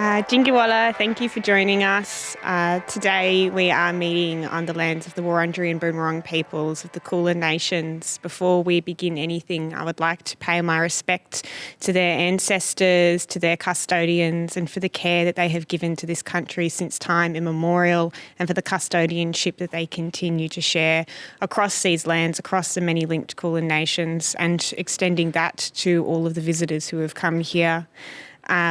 Jingiwala, thank you for joining us. Today we are meeting on the lands of the Wurundjeri and Boonwurrung peoples of the Kulin Nations. Before we begin anything, I would like to pay my respect to their ancestors, to their custodians, and for the care that they have given to this country since time immemorial, and for the custodianship that they continue to share across these lands, across the many linked Kulin Nations, and extending that to all of the visitors who have come here.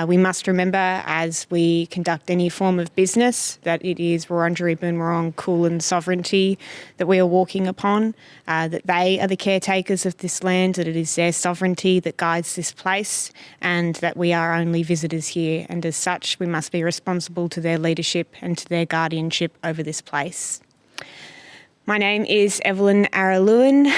We must remember as we conduct any form of business that it is Wurundjeri Boonwurrung Kulin sovereignty that we are walking upon, that they are the caretakers of this land, that it is their sovereignty that guides this place, and that we are only visitors here, and as such we must be responsible to their leadership and to their guardianship over this place. My name is Evelyn Araluen.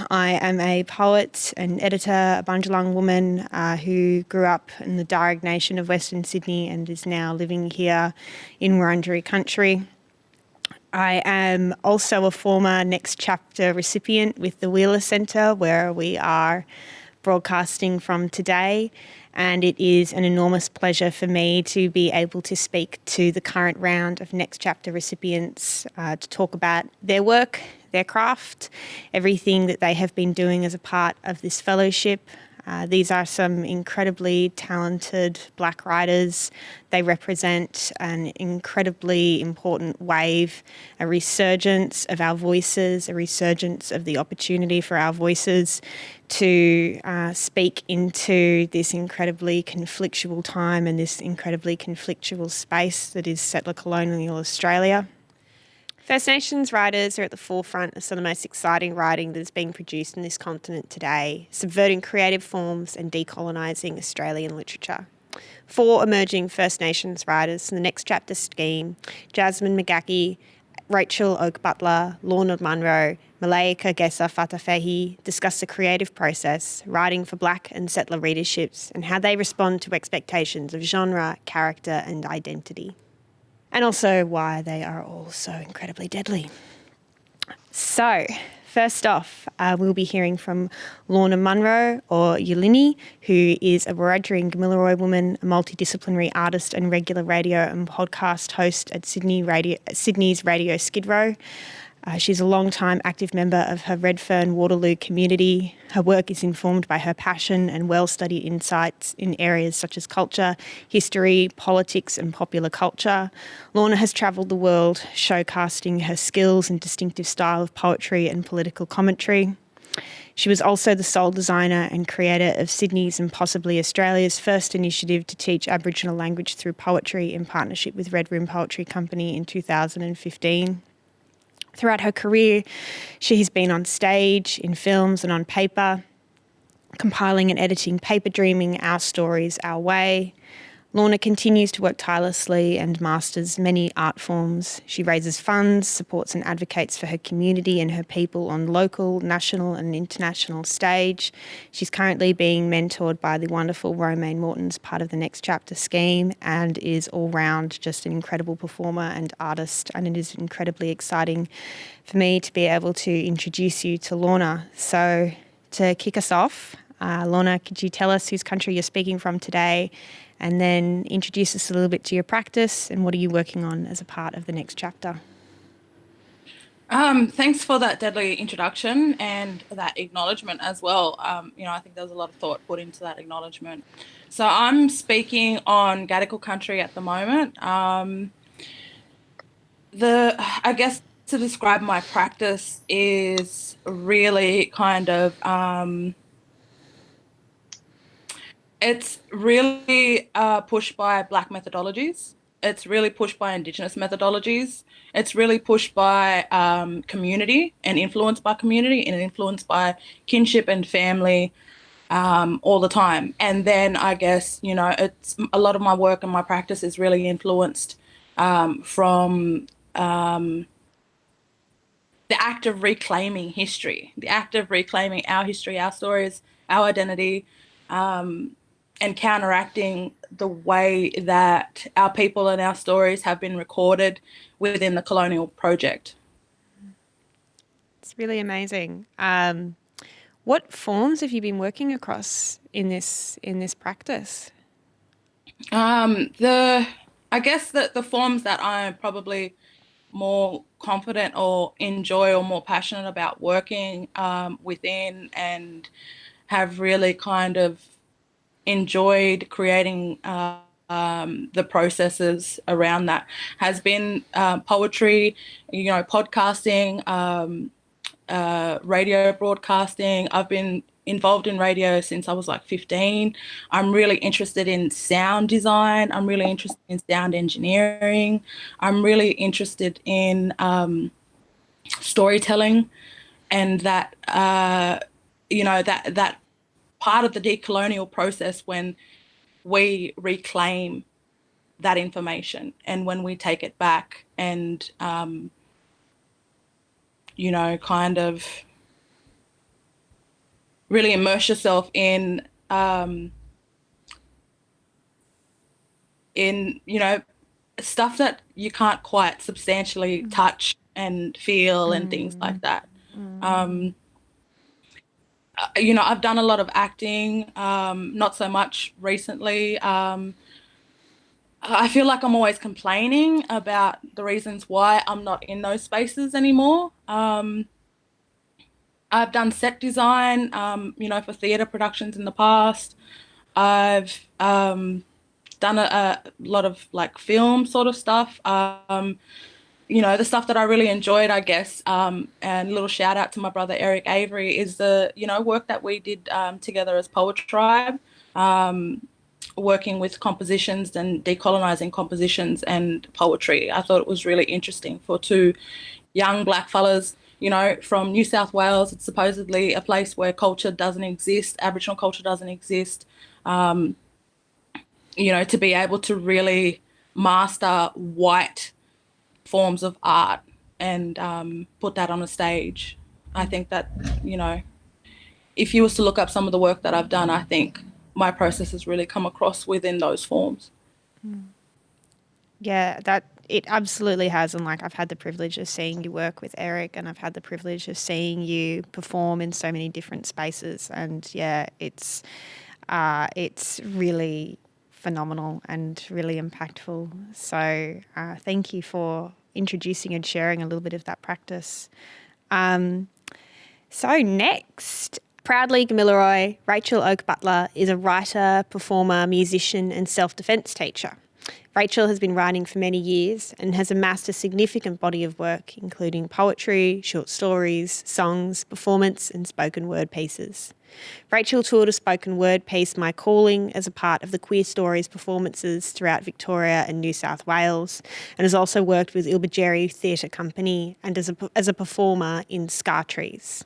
I am a poet, an editor, a Bundjalung woman who grew up in the Darug Nation of Western Sydney and is now living here in Wurundjeri country. I am also a former Next Chapter recipient with the Wheeler Centre, where we are broadcasting from today, and it is an enormous pleasure for me to be able to speak to the current round of Next Chapter recipients to talk about their work, their craft, everything that they have been doing as a part of this fellowship. These are some incredibly talented Black writers. They represent an incredibly important wave, a resurgence of our voices, a resurgence of the opportunity for our voices to speak into this incredibly conflictual time and this incredibly conflictual space that is settler colonial Australia. First Nations writers are at the forefront of some of the most exciting writing that is being produced in this continent today, subverting creative forms and decolonising Australian literature. 4 emerging First Nations writers in the Next Chapter scheme, Jasmin McGaughey, Racheal Oak Butler, Lorna, Munro, Meleika, Gesa-Fatafehi discuss the creative process, writing for Black and settler readerships, and how they respond to expectations of genre, character and identity. And also why they are all so incredibly deadly. So, first off, we'll be hearing from Lorna Munro, or Yulini, who is a Wiradjuri and Gamilaroi woman, a multidisciplinary artist and regular radio and podcast host at Sydney's Radio Skid Row. She's a long-time active member of her Redfern Waterloo community. Her work is informed by her passion and well-studied insights in areas such as culture, history, politics and popular culture. Lorna has travelled the world showcasing her skills and distinctive style of poetry and political commentary. She was also the sole designer and creator of Sydney's and possibly Australia's first initiative to teach Aboriginal language through poetry in partnership with Red Room Poetry Company in 2015. Throughout her career, she has been on stage, in films and on paper, compiling and editing Paper Dreaming, Our Stories, Our Way. Lorna continues to work tirelessly and masters many art forms. She raises funds, supports and advocates for her community and her people on local, national and international stage. She's currently being mentored by the wonderful Romaine Morton's part of the Next Chapter scheme, and is all round just an incredible performer and artist, and it is incredibly exciting for me to be able to introduce you to Lorna. So to kick us off, Lorna, could you tell us whose country you're speaking from today, and then introduce us a little bit to your practice and what are you working on as a part of the Next Chapter? Thanks for that deadly introduction and that acknowledgement as well. I think there was a lot of thought put into that acknowledgement. So I'm speaking on Gadigal country at the moment. I guess to describe my practice is really kind of it's really pushed by Black methodologies. It's really pushed by indigenous methodologies. It's really pushed by community and influenced by community and influenced by kinship and family all the time. And then I guess, it's a lot of my work and my practice is really influenced from the act of reclaiming history, the act of reclaiming our history, our stories, our identity, and counteracting the way that our people and our stories have been recorded within the colonial project. It's really amazing. What forms have you been working across in this practice? I guess that the forms that I'm probably more confident or enjoy or more passionate about working within and have really kind of enjoyed creating the processes around that has been poetry, podcasting, radio broadcasting. I've been involved in radio since I was like 15. I'm really interested in sound design. I'm really interested in sound engineering. I'm really interested in storytelling and that that part of the decolonial process when we reclaim that information and when we take it back and kind of really immerse yourself in stuff that you can't quite substantially touch and feel and things like that. Um, I've done a lot of acting, not so much recently. I feel like I'm always complaining about the reasons why I'm not in those spaces anymore. I've done set design, for theatre productions in the past. I've done a lot of like film sort of stuff. The stuff that I really enjoyed, I guess, and a little shout out to my brother Eric Avery is the, work that we did together as Poet Tribe, working with compositions and decolonising compositions and poetry. I thought it was really interesting for two young black fellas, from New South Wales. It's supposedly a place where culture doesn't exist, Aboriginal culture doesn't exist. To be able to really master white forms of art and put that on a stage. I think that, if you was to look up some of the work that I've done, I think my process has really come across within those forms. Yeah, that it absolutely has. And like I've had the privilege of seeing you work with Eric, and I've had the privilege of seeing you perform in so many different spaces. And yeah, it's really phenomenal and really impactful. So thank you for introducing and sharing a little bit of that practice. So next, proudly Gamilaroi, Racheal Oak Butler is a writer, performer, musician and self-defence teacher. Racheal has been writing for many years and has amassed a significant body of work, including poetry, short stories, songs, performance and spoken word pieces. Racheal toured a spoken word piece, My Calling, as a part of the Queer Stories performances throughout Victoria and New South Wales, and has also worked with Ilbageri Theatre Company and as a performer in Scar Trees.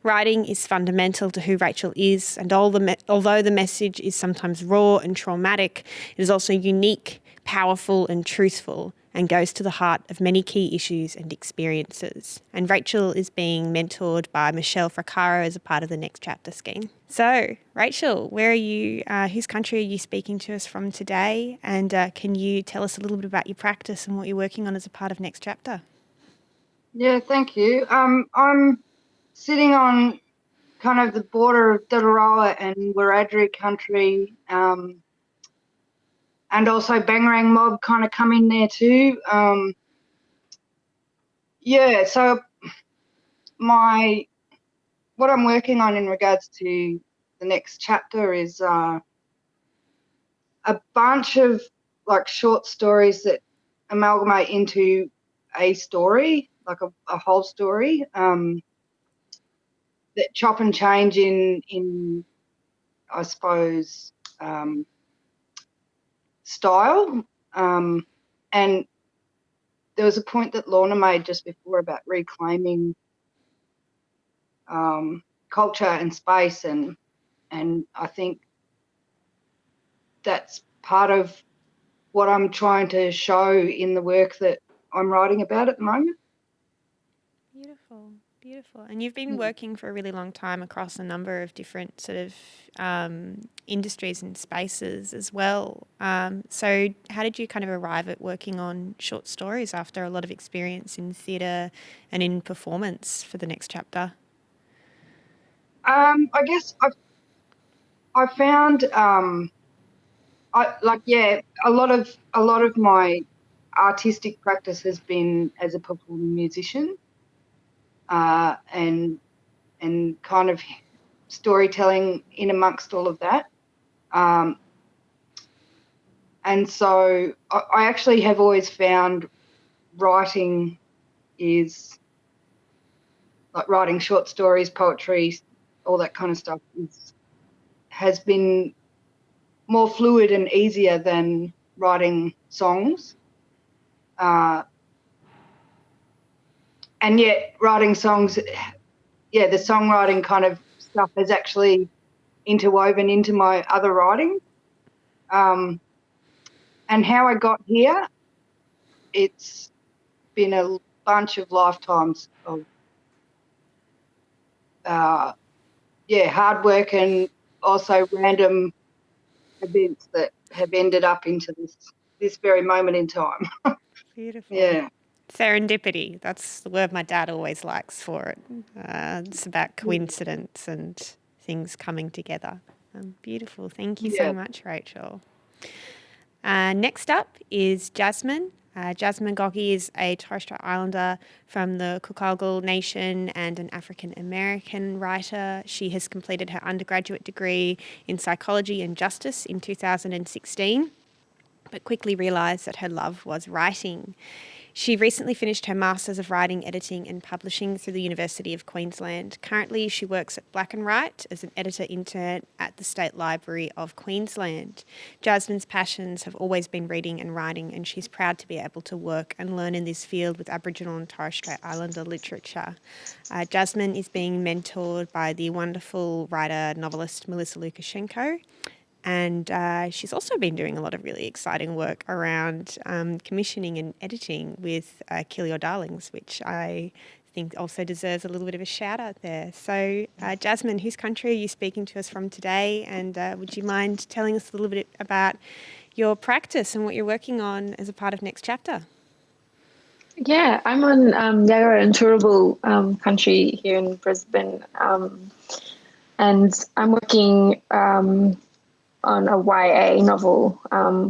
Writing is fundamental to who Racheal is, and although the message is sometimes raw and traumatic, it is also unique, powerful and truthful, and goes to the heart of many key issues and experiences. And Racheal is being mentored by Michelle Fracaro as a part of the Next Chapter scheme. So, Racheal, where are you? Whose country are you speaking to us from today? And can you tell us a little bit about your practice and what you're working on as a part of Next Chapter? Yeah, thank you. I'm sitting on kind of the border of Dodorowa and Wiradjuri country, and also Bangarang mob kind of come in there too. So what I'm working on in regards to the next chapter is a bunch of like short stories that amalgamate into a story, like a whole story, that chop and change in I suppose style. And there was a point that Lorna made just before about reclaiming culture and space, and I think that's part of what I'm trying to show in the work that I'm writing about at the moment. Beautiful, beautiful. And you've been working for a really long time across a number of different sort of industries and spaces as well. So how did you kind of arrive at working on short stories after a lot of experience in theatre and in performance for the next chapter? I guess I found a lot of my artistic practice has been as a performing musician, and kind of storytelling in amongst all of that. And so I actually have always found writing is like writing short stories, poetry, all that kind of stuff has been more fluid and easier than writing songs. And yet writing songs, the songwriting kind of stuff is actually interwoven into my other writing. And how I got here, it's been a bunch of lifetimes of hard work and also random events that have ended up into this very moment in time. Beautiful. Yeah. Serendipity. That's the word my dad always likes for it. It's about coincidence and things coming together. Beautiful. Thank you so much, Racheal. Next up is Jasmin. Jasmin McGaughey is a Torres Strait Islander from the Kukalgal Nation and an African-American writer. She has completed her undergraduate degree in psychology and justice in 2016, but quickly realised that her love was writing. She recently finished her Masters of Writing, Editing and Publishing through the University of Queensland. Currently, she works at Blak as an editor intern at the State Library of Queensland. Jasmine's passions have always been reading and writing, and she's proud to be able to work and learn in this field with Aboriginal and Torres Strait Islander literature. Jasmine is being mentored by the wonderful writer, novelist Melissa Lukashenko. And she's also been doing a lot of really exciting work around commissioning and editing with Kill Your Darlings, which I think also deserves a little bit of a shout out there. So, Jasmine, whose country are you speaking to us from today? And would you mind telling us a little bit about your practice and what you're working on as a part of Next Chapter? Yeah, I'm on Yagara and Turrbal country here in Brisbane, and I'm working on a YA novel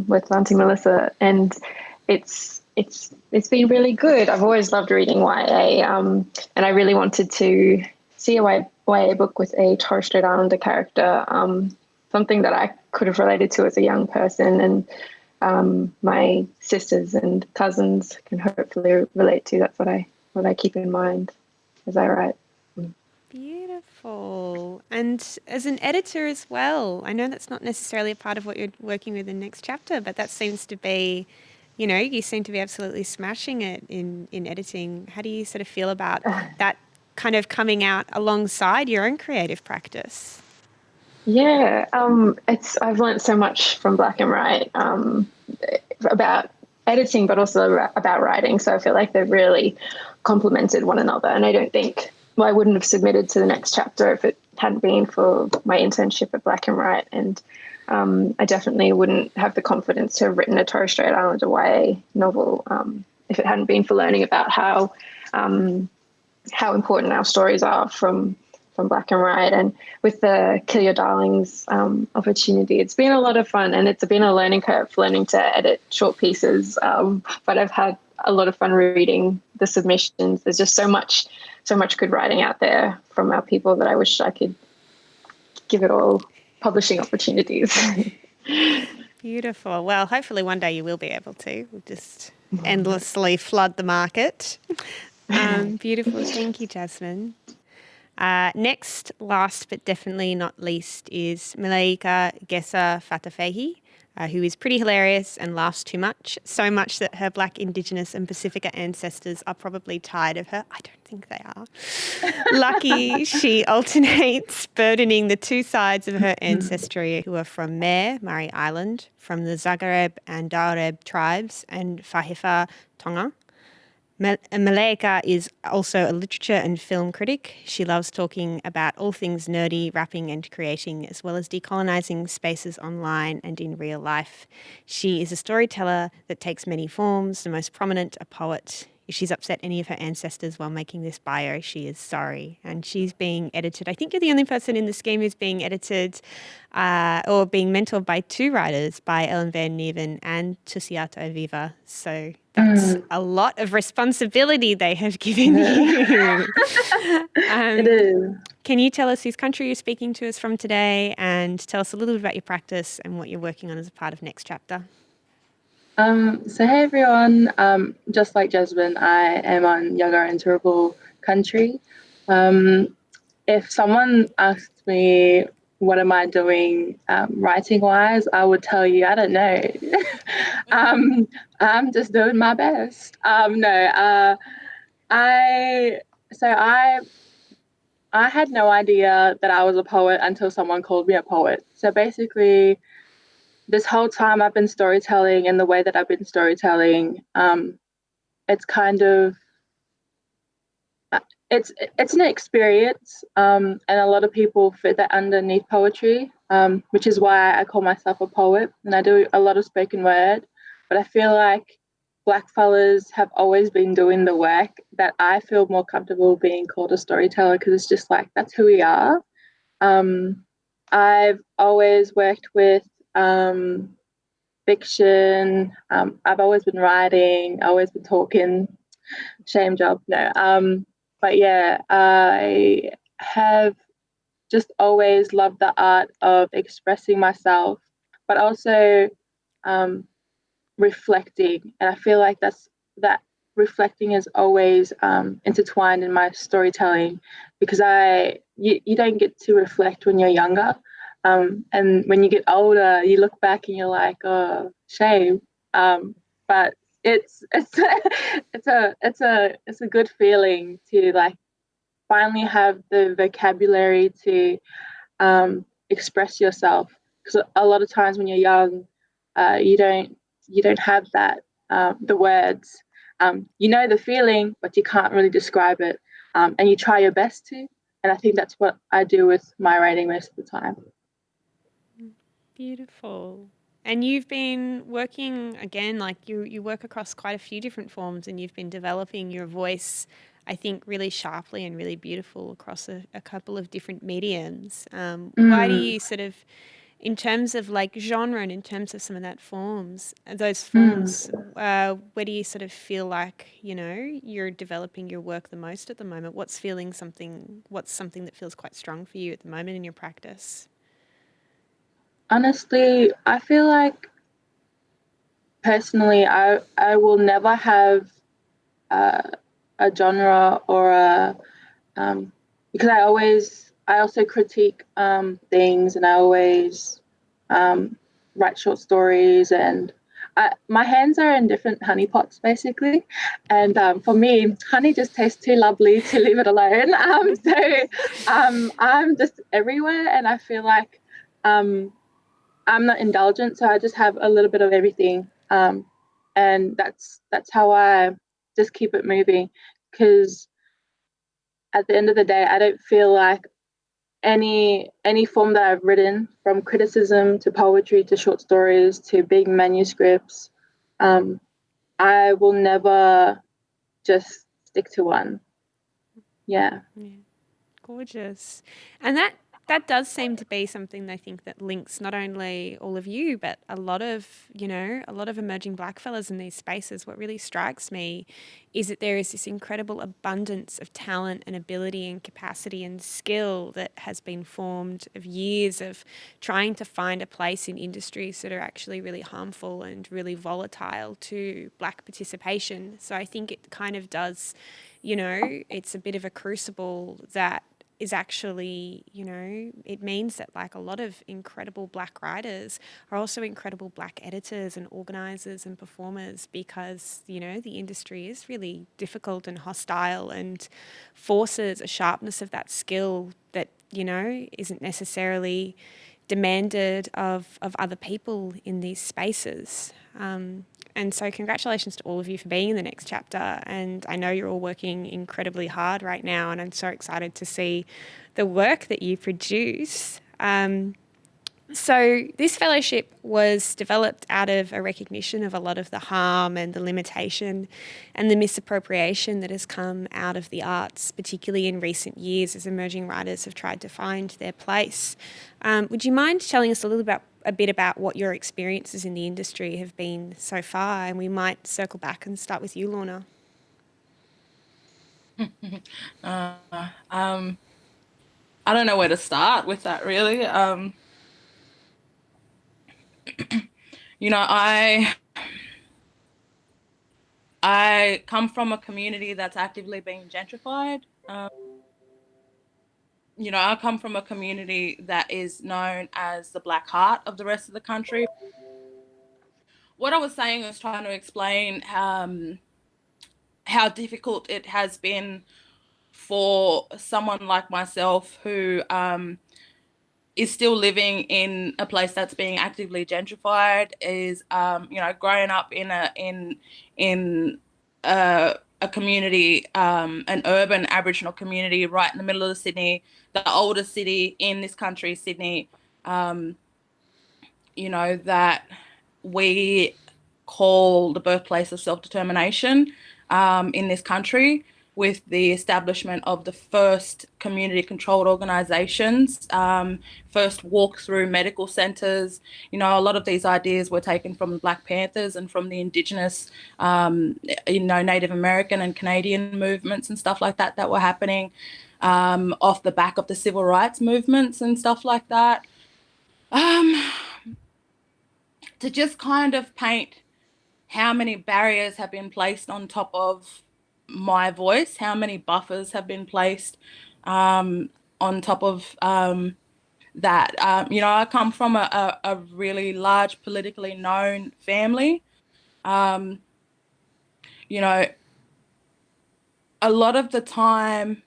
with Auntie Melissa, and it's been really good. I've always loved reading YA, and I really wanted to see a YA book with a Torres Strait Islander character, something that I could have related to as a young person, and my sisters and cousins can hopefully relate to. That's what I keep in mind as I write. Beautiful. And as an editor as well, I know that's not necessarily a part of what you're working with in Next Chapter, but that seems to be, you seem to be absolutely smashing it in editing. How do you sort of feel about that kind of coming out alongside your own creative practice? Yeah, I've learned so much from Blak about editing, but also about writing. So I feel like they've really complemented one another, and I don't think I wouldn't have submitted to the Next Chapter if it hadn't been for my internship at Blak and I definitely wouldn't have the confidence to have written a Torres Strait Islander YA novel if it hadn't been for learning about how important our stories are from Blak and with the Kill Your Darlings opportunity, it's been a lot of fun, and it's been a learning curve learning to edit short pieces, but I've had a lot of fun reading the submissions. There's just so much good writing out there from our people that I wish I could give it all publishing opportunities. Beautiful. Well, hopefully one day you will be able to. We'll just endlessly flood the market. Beautiful. Thank you, Jasmine. Next, last but definitely not least, is Meleika Gesa-Fatafehi, who is pretty hilarious and laughs too much, so much that her Black, Indigenous and Pacifica ancestors are probably tired of her. I don't think they are. Lucky she alternates burdening the two sides of her ancestry who are from Murray Island, from the Zagreb and Dareb tribes, and Fahifa Tonga. Malaika is also a literature and film critic. She loves talking about all things nerdy, rapping and creating, as well as decolonising spaces online and in real life. She is a storyteller that takes many forms, the most prominent a poet. if she's upset any of her ancestors while making this bio, she is sorry. And she's being edited. I think you're the only person in the scheme who's being edited or being mentored by two writers, by Ellen Van Neven and Tusiata Aviva. So that's a lot of responsibility they have given you. It is. Can you tell us whose country you're speaking to us from today, and tell us a little bit about your practice and what you're working on as a part of Next Chapter? So hey everyone, just like Jasmine, I am on Yagara and Turrbal country. If someone asked me what am I doing writing wise, I would tell you I don't know. I'm just doing my best. I had no idea that I was a poet until someone called me a poet. So basically, this whole time I've been storytelling, and the way that I've been storytelling, it's kind of it's an experience, and a lot of people fit that underneath poetry, which is why I call myself a poet, and I do a lot of spoken word. But I feel like Black fellas have always been doing the work that I feel more comfortable being called a storyteller, because it's just like that's who we are. I've always worked with fiction. I've always been writing, always been talking. Shame job, no. But yeah, I have just always loved the art of expressing myself, but also reflecting. And I feel like that reflecting is always intertwined in my storytelling, because you don't get to reflect when you're younger. And when you get older, you look back and you're like, oh, shame. But it's a good feeling to like finally have the vocabulary to express yourself. Because a lot of times when you're young, you don't have that the words. You know the feeling, but you can't really describe it. And you try your best to. And I think that's what I do with my writing most of the time. Beautiful. And you've been working, again, like you work across quite a few different forms, and you've been developing your voice, I think, really sharply and really beautiful across a couple of different mediums. Why do you sort of, in terms of like genre and in terms of some of those forms, where do you sort of feel like, you're developing your work the most at the moment? What's something that feels quite strong for you at the moment in your practice? Honestly, I feel like personally, I will never have a genre or because I also critique things, and I always write short stories, and my hands are in different honey pots basically, and for me, honey just tastes too lovely to leave it alone. I'm just everywhere, and I feel like I'm not indulgent, so I just have a little bit of everything, and that's how I just keep it moving. Because at the end of the day, I don't feel like any form that I've written, from criticism to poetry to short stories to big manuscripts, I will never just stick to one. Yeah. Gorgeous. And that does seem to be something I think that links not only all of you, but a lot of emerging Black fellas in these spaces. What really strikes me is that there is this incredible abundance of talent and ability and capacity and skill that has been formed of years of trying to find a place in industries that are actually really harmful and really volatile to Black participation. So I think it kind of does, it's a bit of a crucible that is actually, it means that like a lot of incredible Black writers are also incredible Black editors and organisers and performers, because, the industry is really difficult and hostile and forces a sharpness of that skill that, isn't necessarily demanded of other people in these spaces. And so congratulations to all of you for being in the Next Chapter. And I know you're all working incredibly hard right now, and I'm so excited to see the work that you produce. So this fellowship was developed out of a recognition of a lot of the harm and the limitation and the misappropriation that has come out of the arts, particularly in recent years as emerging writers have tried to find their place. Would you mind telling us a bit about what your experiences in the industry have been so far? And we might circle back and start with you, Lorna. I don't know where to start with that, really. You know, I come from a community that's actively being gentrified. You know, I come from a community that is known as the Black Heart of the rest of the country. What I was saying was trying to explain how difficult it has been for someone like myself who is still living in a place that's being actively gentrified, is you know, growing up in a community, an urban Aboriginal community right in the middle of Sydney, the oldest city in this country, Sydney, you know, that we call the birthplace of self-determination in this country, with the establishment of the first community-controlled organisations, first walk-through medical centres. You know, a lot of these ideas were taken from the Black Panthers and from the indigenous, you know, Native American and Canadian movements and stuff like that were happening off the back of the civil rights movements and stuff like that. To just kind of paint how many barriers have been placed on top of my voice, how many buffers have been placed on top of that. You know, I come from a really large politically known family. You know, a lot of the time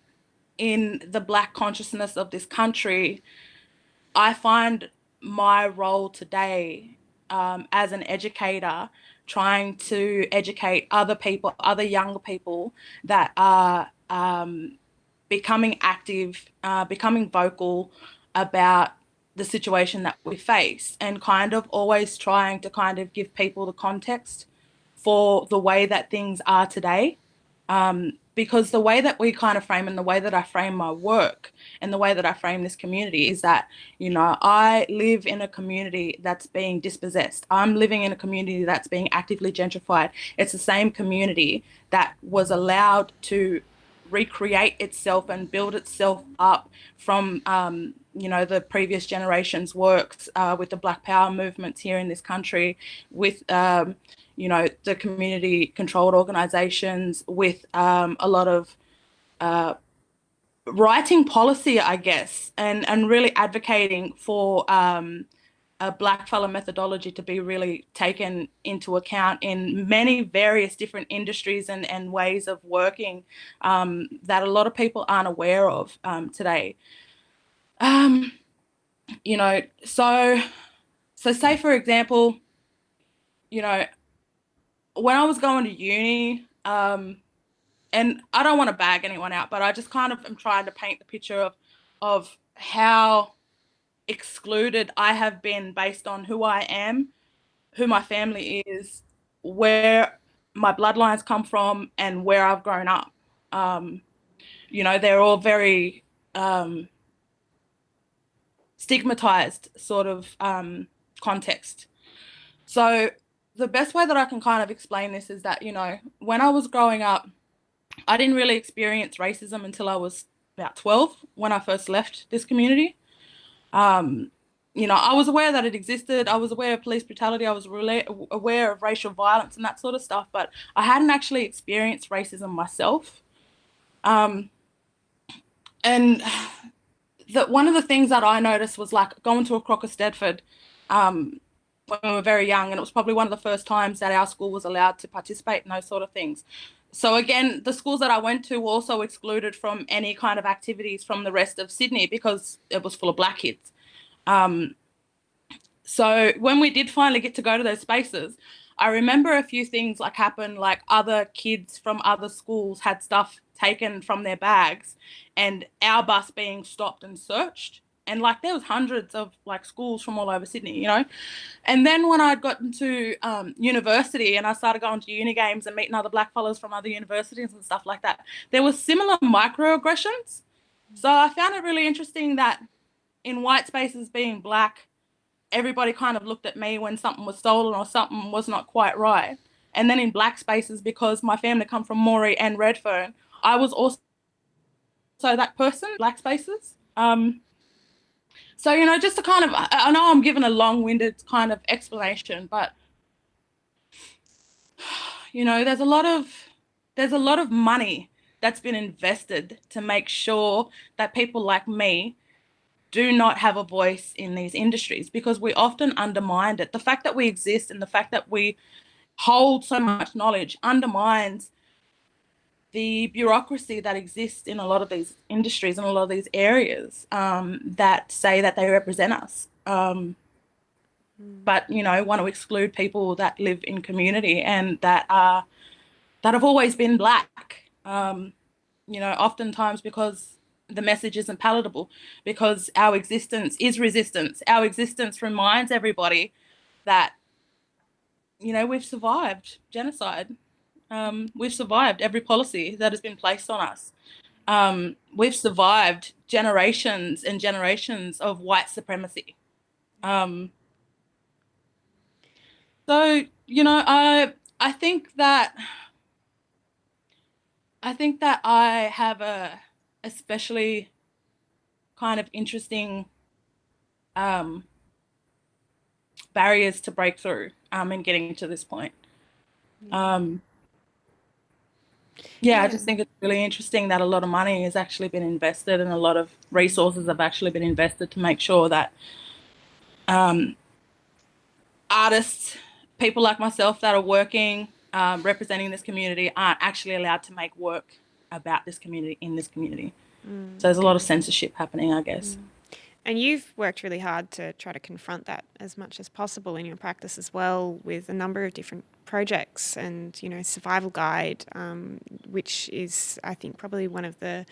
in the Black consciousness of this country, I find my role today as an educator, trying to educate other people, other younger people that are becoming active, becoming vocal about the situation that we face, and kind of always trying to kind of give people the context for the way that things are today. Because the way that we kind of frame, and the way that I frame my work and the way that I frame this community is that, you know, I live in a community that's being dispossessed. I'm living in a community that's being actively gentrified. It's the same community that was allowed to recreate itself and build itself up from, you know, the previous generation's works with the Black Power movements here in this country, with you know, the community controlled organizations, with a lot of writing policy, I guess, and really advocating for a Blackfellow methodology to be really taken into account in many various different industries and ways of working that a lot of people aren't aware of today. You know, so say, for example, you know, when I was going to uni, and I don't want to bag anyone out, but I just kind of am trying to paint the picture of how excluded I have been based on who I am, who my family is, where my bloodlines come from, and where I've grown up. You know, they're all very stigmatized sort of context. So the best way that I can kind of explain this is that, you know, when I was growing up, I didn't really experience racism until I was about 12, when I first left this community. You know, I was aware that it existed. I was aware of police brutality. I was aware of racial violence and that sort of stuff, but I hadn't actually experienced racism myself. And one of the things that I noticed was, like, going to a Crocker Stedford when we were very young, and it was probably one of the first times that our school was allowed to participate in those sort of things. So again, the schools that I went to were also excluded from any kind of activities from the rest of Sydney because it was full of Black kids. So when we did finally get to go to those spaces, I remember a few things like happened, like other kids from other schools had stuff taken from their bags, and our bus being stopped and searched, And like there was hundreds of like schools from all over Sydney, you know. And then when I'd gotten to university and I started going to uni games and meeting other black fellows from other universities and stuff like that, there were similar microaggressions. So I found it really interesting that in white spaces being black, everybody kind of looked at me when something was stolen or something was not quite right. And then in black spaces, because my family come from Moree and Redfern, I was also that person, black spaces. So, you know, just to kind of, I know I'm giving a long-winded kind of explanation, but, you know, there's a lot of money that's been invested to make sure that people like me do not have a voice in these industries, because we often undermine it. The fact that we exist and the fact that we hold so much knowledge undermines the bureaucracy that exists in a lot of these industries and a lot of these areas that say that they represent us. But, you know, want to exclude people that live in community and that have always been black, you know, oftentimes because the message isn't palatable, because our existence is resistance. Our existence reminds everybody that, you know, we've survived genocide. We've survived every policy that has been placed on us. We've survived generations and generations of white supremacy. So, you know, I think that I have a especially kind of interesting barriers to break through in getting to this point. I just think it's really interesting that a lot of money has actually been invested and a lot of resources have actually been invested to make sure that artists, people like myself that are working, representing this community, aren't actually allowed to make work about this community in this community. So there's a lot of censorship happening, I guess. And you've worked really hard to try to confront that as much as possible in your practice as well, with a number of different projects and, you know, Survival Guide, which is, I think, probably one of the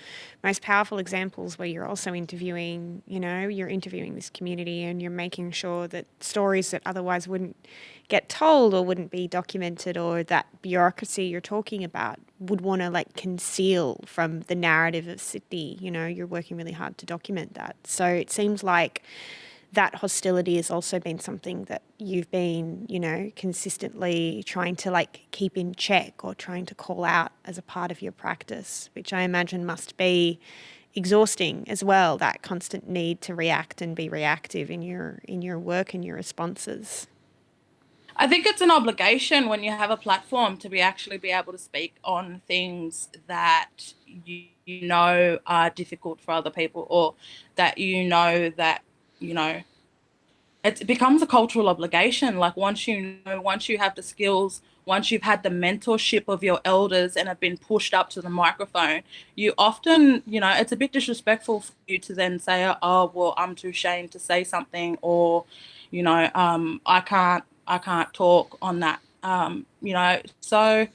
most powerful examples where you're also interviewing, you know, you're interviewing this community and you're making sure that stories that otherwise wouldn't get told or wouldn't be documented, or that bureaucracy you're talking about would want to like conceal from the narrative of Sydney. You know, you're working really hard to document that. So it seems like that hostility has also been something that you've been, you know, consistently trying to like keep in check or trying to call out as a part of your practice, which I imagine must be exhausting as well, that constant need to react and be reactive in your work and your responses. I think it's an obligation when you have a platform to actually be able to speak on things that you know are difficult for other people, or that you know, it becomes a cultural obligation. Like once you have the skills, once you've had the mentorship of your elders and have been pushed up to the microphone, you often, you know, it's a bit disrespectful for you to then say, oh, well, I'm too ashamed to say something, or, you know, I can't talk on that, you know. So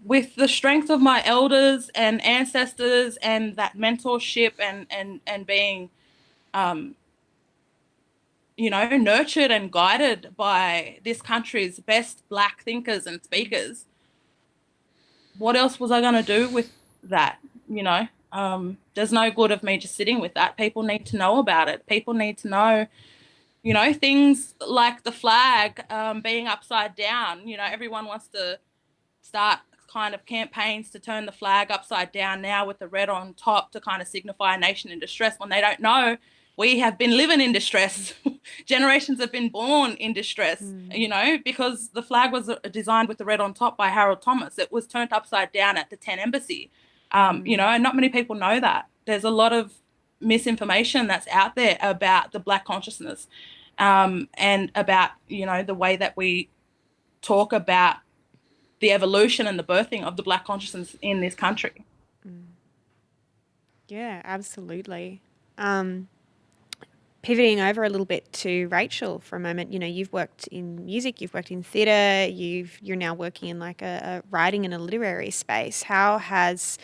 with the strength of my elders and ancestors and that mentorship and being, you know, nurtured and guided by this country's best Black thinkers and speakers, what else was I going to do with that, you know? There's no good of me just sitting with that. People need to know about it. People need to know, you know, things like the flag being upside down. You know, everyone wants to start kind of campaigns to turn the flag upside down now with the red on top to kind of signify a nation in distress, when they don't know we have been living in distress. Generations have been born in distress, you know, because the flag was designed with the red on top by Harold Thomas. It was turned upside down at the 10 Embassy, you know, and not many people know that. There's a lot of misinformation that's out there about the Black consciousness, and about, you know, the way that we talk about the evolution and the birthing of the Black consciousness in this country. Yeah, absolutely. Pivoting over a little bit to Racheal for a moment, you know, you've worked in music, you've worked in theatre, you're now working in like a writing and a literary space. How has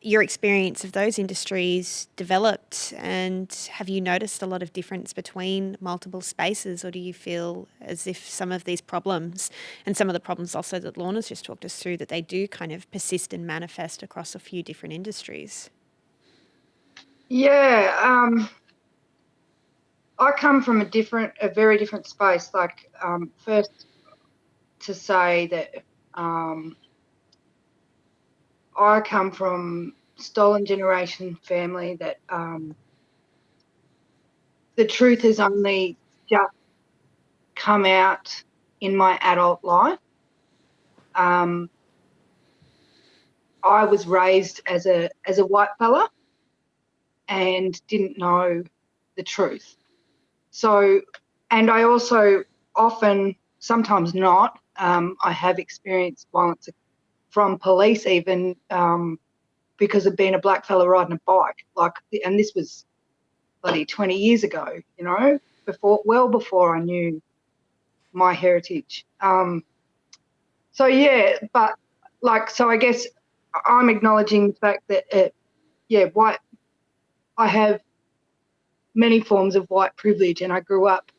your experience of those industries developed, and have you noticed a lot of difference between multiple spaces, or do you feel as if some of these problems and some of the problems also that Lorna's just talked us through, that they do kind of persist and manifest across a few different industries? Yeah, I come from a very different space. Like, first to say that I come from stolen generation family that the truth has only just come out in my adult life. I was raised as a white fella and didn't know the truth. So, and I also often, sometimes not, I have experienced violence from police even because of being a black fella riding a bike. Like, and this was bloody 20 years ago, you know, well before I knew my heritage. So yeah, but like, so I guess I'm acknowledging the fact that, I have many forms of white privilege, and I grew up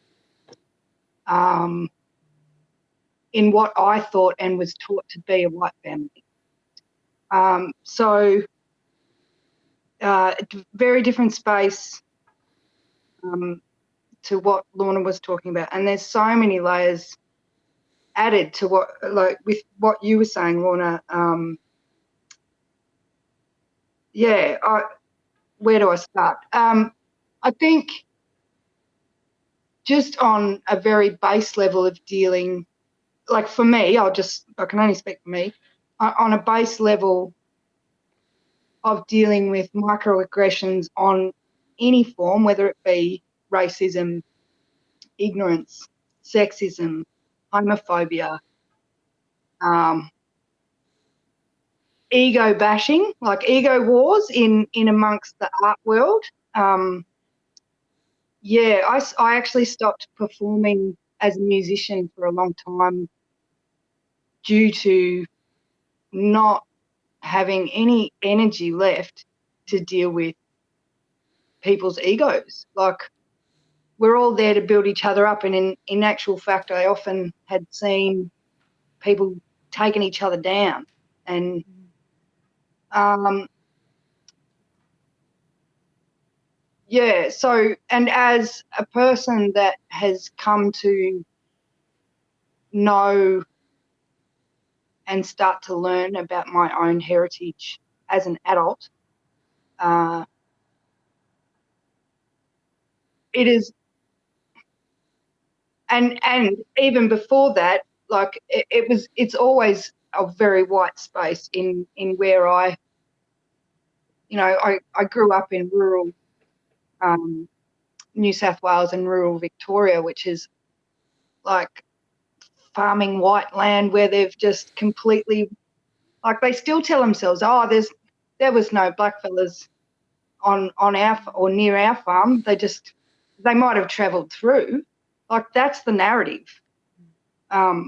in what I thought and was taught to be a white family. So very different space to what Lorna was talking about, and there's so many layers added to what, like with what you were saying, Lorna. Where do I start? I think just on a very base level of dealing, like for me, I can only speak for me, on a base level of dealing with microaggressions on any form, whether it be racism, ignorance, sexism, homophobia, ego bashing, like ego wars in amongst the art world. I actually stopped performing as a musician for a long time due to not having any energy left to deal with people's egos. Like, we're all there to build each other up, and in actual fact, I often had seen people taking each other down. And so, and as a person that has come to know and start to learn about my own heritage as an adult, it is, and even before that, like it's always a very white space in where I grew up in rural New South Wales and rural Victoria, which is like farming white land where they've just completely, like, they still tell themselves, oh, there was no black fellas on our or near our farm. They might have travelled through. Like, that's the narrative.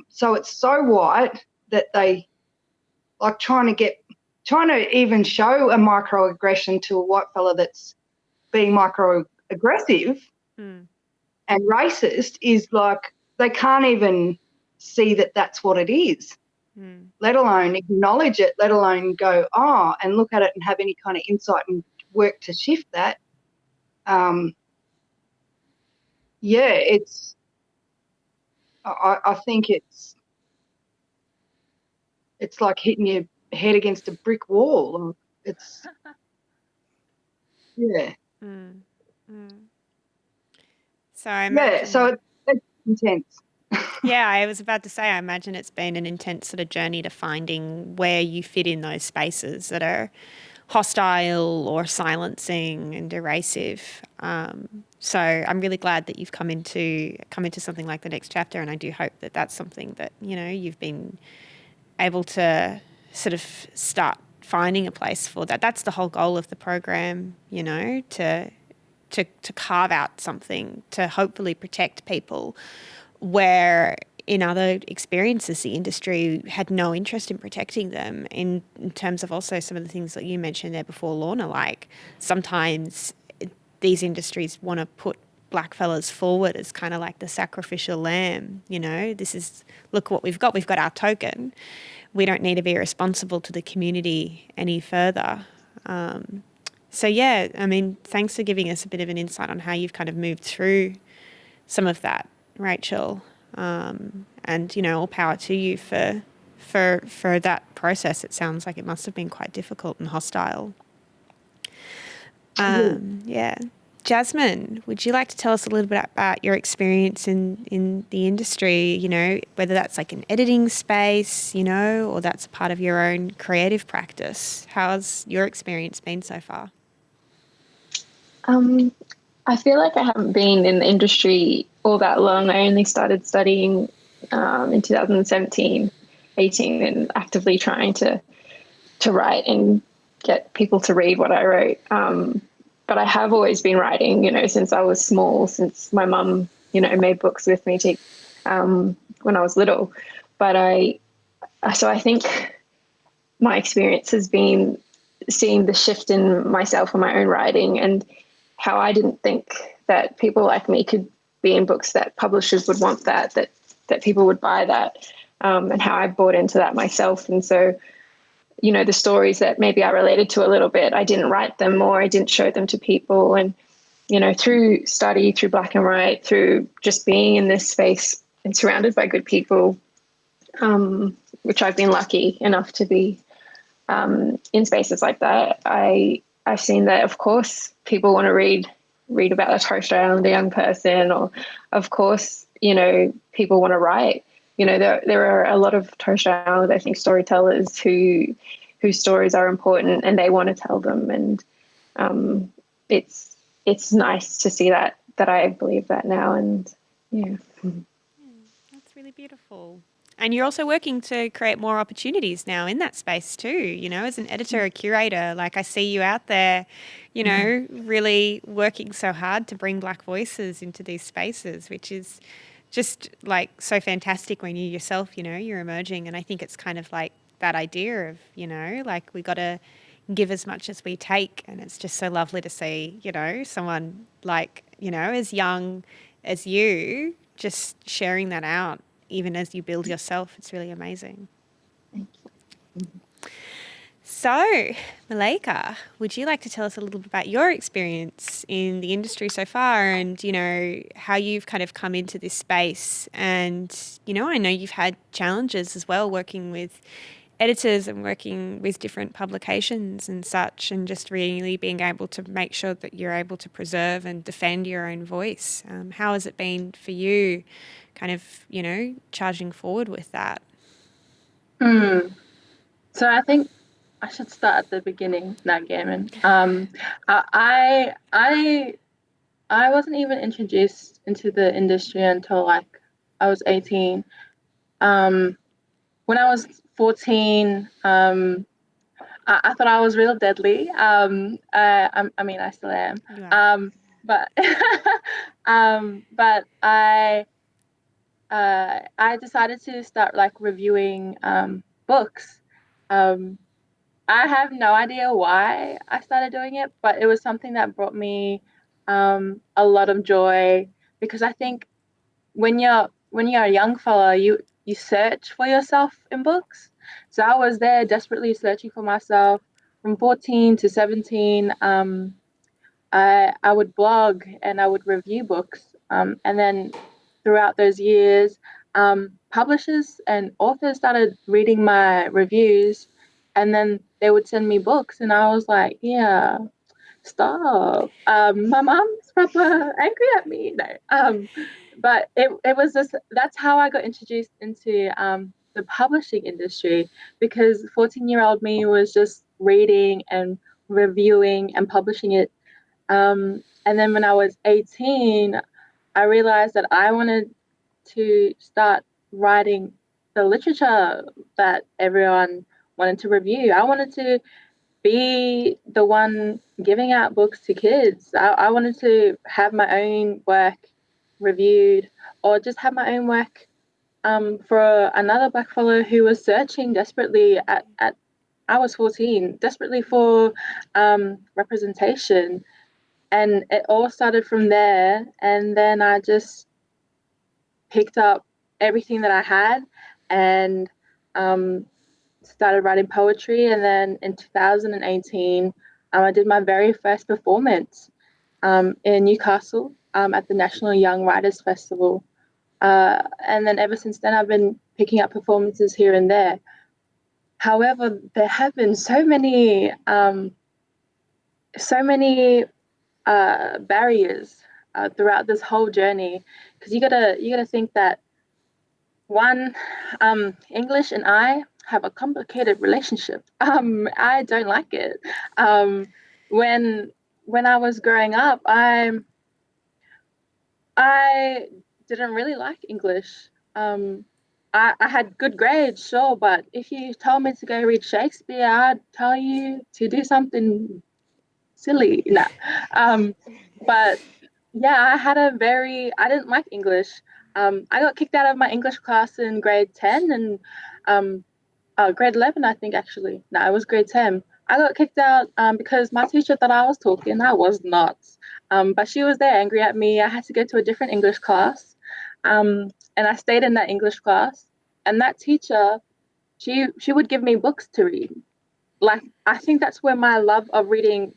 So it's so white that they like trying to even show a microaggression to a white fella that's being microaggressive and racist is like, they can't even see that that's what it is, let alone acknowledge it, let alone go, oh, and look at it and have any kind of insight and work to shift that. I think it's like hitting your head against a brick wall. It's, yeah. So I imagine, so it's intense. Yeah, I was about to say, I imagine it's been an intense sort of journey to finding where you fit in those spaces that are hostile or silencing and derisive. So I'm really glad that you've come into something like the next chapter, and I do hope that that's something that, you know, you've been able to sort of start finding a place for that. That's the whole goal of the program, you know, to carve out something to hopefully protect people where in other experiences, the industry had no interest in protecting them in terms of also some of the things that you mentioned there before, Lorna, like sometimes these industries want to put black fellas forward as kind of like the sacrificial lamb, this is, look what we've got our token. We don't need to be responsible to the community any further. So yeah, I mean, thanks for giving us a bit of an insight on how you've kind of moved through some of that, Racheal. And all power to you for that process. It sounds like it must have been quite difficult and hostile. Yeah. Jasmine, would you like to tell us a little bit about your experience in the industry, whether that's like an editing space, or that's a part of your own creative practice? How's your experience been so far? I feel like I haven't been in the industry all that long. I only started studying in 2017, 18, and actively trying to write and get people to read what I wrote. But I have always been writing, since I was small, since my mum, made books with me when I was little. But I think my experience has been seeing the shift in myself and my own writing, and how I didn't think that people like me could be in books, that publishers would want that people would buy that, and how I bought into that myself. And so, the stories that maybe I related to a little bit, I didn't write them, or I didn't show them to people. And, through study, through black and white, through just being in this space and surrounded by good people, which I've been lucky enough to be in spaces like that, I've seen that, of course, people want to read about a Torres Strait Islander young person, or, of course, people want to write. There are a lot of Torres Strait Islander, I think, storytellers whose stories are important and they want to tell them. And it's nice to see that I believe that now. And yeah. That's really beautiful. And you're also working to create more opportunities now in that space too, as an editor, a curator. Like I see you out there, really working so hard to bring Black voices into these spaces, which is just like so fantastic when you yourself, you're emerging. And I think it's kind of like that idea of, like we got to give as much as we take. And it's just so lovely to see, someone like, as young as you just sharing that out. Even as you build yourself, it's really amazing. Thank you. So, Meleika, would you like to tell us a little bit about your experience in the industry so far, and, how you've kind of come into this space? And, I know you've had challenges as well working with editors and working with different publications and such, and just really being able to make sure that you're able to preserve and defend your own voice. How has it been for you kind of, charging forward with that? So I think I should start at the beginning, not Gammon. I wasn't even introduced into the industry until like I was 18. When I was 14, I thought I was real deadly. I mean, I still am. But I decided to start like reviewing books. I have no idea why I started doing it, but it was something that brought me a lot of joy, because I think when you're a young fella, you search for yourself in books. So I was there desperately searching for myself from 14 to 17. I would blog and I would review books, and then throughout those years, publishers and authors started reading my reviews, and then they would send me books, and I was like, yeah, stop. My mom's proper angry at me. No. But it was just, that's how I got introduced into the publishing industry, because 14-year-old me was just reading and reviewing and publishing it. And then when I was 18, I realized that I wanted to start writing the literature that everyone wanted to review. I wanted to be the one giving out books to kids. I wanted to have my own work reviewed, or just have my own work for another Black fellow who was searching desperately at I was 14, desperately for representation. And it all started from there. And then I just picked up everything that I had and started writing poetry. And then in 2018, I did my very first performance in Newcastle at the National Young Writers Festival. And then ever since then, I've been picking up performances here and there. However, there have been so many barriers throughout this whole journey, because you gotta think that one, English and I have a complicated relationship. I don't like it. When I was growing up, I didn't really like English. I had good grades, sure, but if you told me to go read Shakespeare, I'd tell you to do something silly. No. But yeah, I didn't like English. I got kicked out of my English class in grade 10 and grade 11, I think, actually. No, it was grade 10. I got kicked out because my teacher thought I was talking. I was not. But she was there angry at me. I had to go to a different English class. And I stayed in that English class. And that teacher, she would give me books to read. Like, I think that's where my love of reading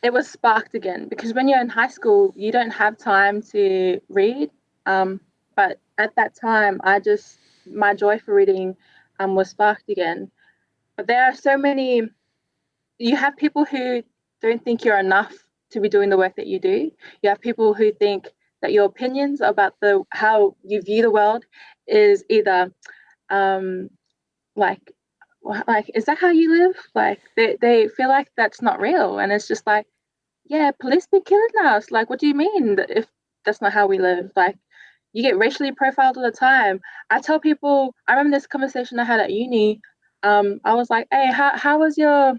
it was sparked again, because when you're in high school, you don't have time to read. But at that time, my joy for reading was sparked again. But there are so many, you have people who don't think you're enough to be doing the work that you do. You have people who think that your opinions about how you view the world is either like, is that how you live? Like, they feel like that's not real. And it's just like, yeah, police be killing us. Like, what do you mean if that's not how we live? Like, you get racially profiled all the time. I tell people, I remember this conversation I had at uni. I was like, hey, how was your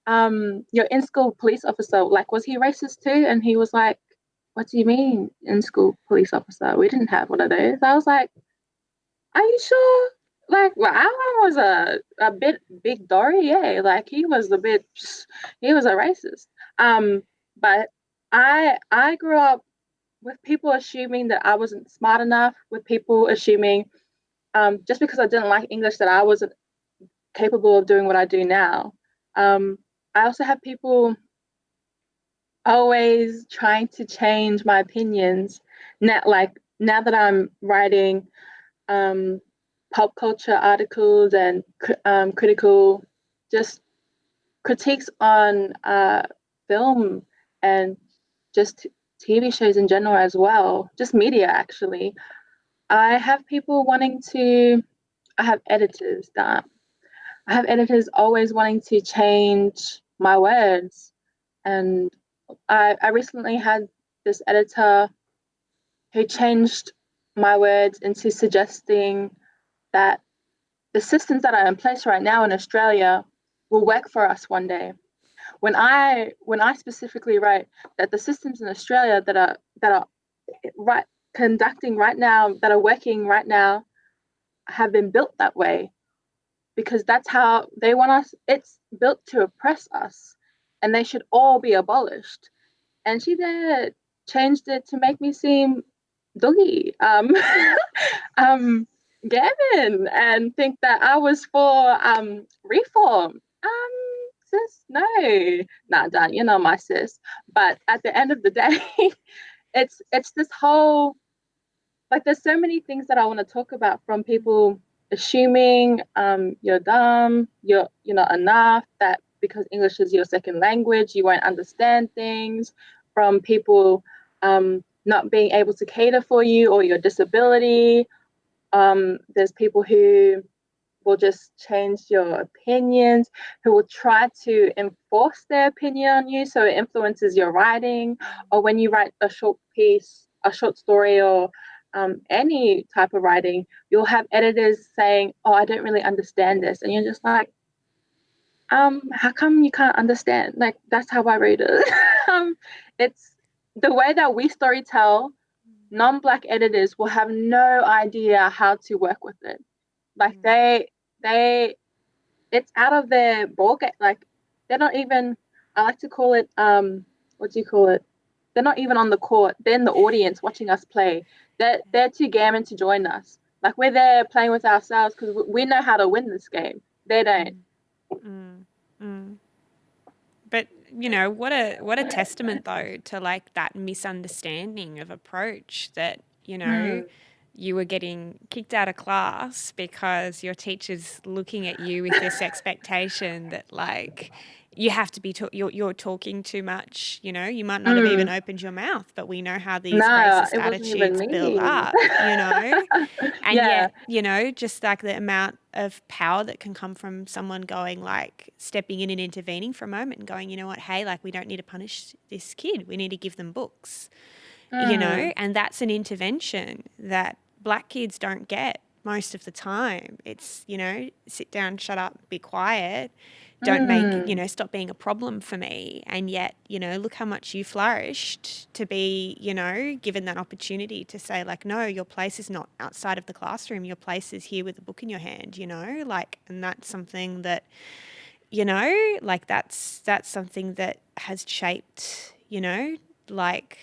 in-school police officer? Like, was he racist too? And he was like, what do you mean in-school police officer? We didn't have one of those. I was like, are you sure? Like, well, Alan was a bit big Dory, yeah. Like, he was a racist. But I grew up with people assuming that I wasn't smart enough, with people assuming just because I didn't like English that I wasn't capable of doing what I do now. I also have people always trying to change my opinions. Now that I'm writing pop culture articles and critical just critiques on film and just TV shows in general as well, just media actually. I have editors always wanting to change my words. And I recently had this editor who changed my words into suggesting that the systems that are in place right now in Australia will work for us one day. When I specifically write that the systems in Australia that are right conducting right now, that are working right now, have been built that way because that's how they want us. It's built to oppress us, and they should all be abolished. And she there changed it to make me seem doggy, Gavin, and think that I was for reform. Sis, no, nah, Dan, you're not my sis. But at the end of the day, it's this whole, like, there's so many things that I want to talk about, from people assuming you're dumb, you're not enough, that because English is your second language, you won't understand things, from people not being able to cater for you or your disability. There's people who will just change your opinions, who will try to enforce their opinion on you so it influences your writing. Or when you write a short piece, a short story, or any type of writing, you'll have editors saying, oh, I don't really understand this. And you're just like, how come you can't understand? Like, that's how I read it. the way that we storytell, non-Black editors will have no idea how to work with it. Like it's out of their ballgame. Like they're not even, I like to call it, what do you call it? They're not even on the court. They're in the audience watching us play. They're too gammon to join us. Like we're there playing with ourselves because we know how to win this game. They don't. But you know, what a testament though to like that misunderstanding of approach that, you know, you were getting kicked out of class because your teacher's looking at you with this expectation that like you have to be you're talking too much, you know, you might not have even opened your mouth, but we know how these racist attitudes build up, you know. And yet, you know, just like the amount of power that can come from someone going like stepping in and intervening for a moment and going, you know what, hey, like we don't need to punish this kid. We need to give them books, you know, and that's an intervention that Black kids don't get most of the time. It's, you know, sit down, shut up, be quiet. Don't make, you know, stop being a problem for me. And yet, you know, look how much you flourished to be, you know, given that opportunity to say like, no, your place is not outside of the classroom. Your place is here with a book in your hand, you know, like, and that's something that, you know, like that's something that has shaped, you know, like,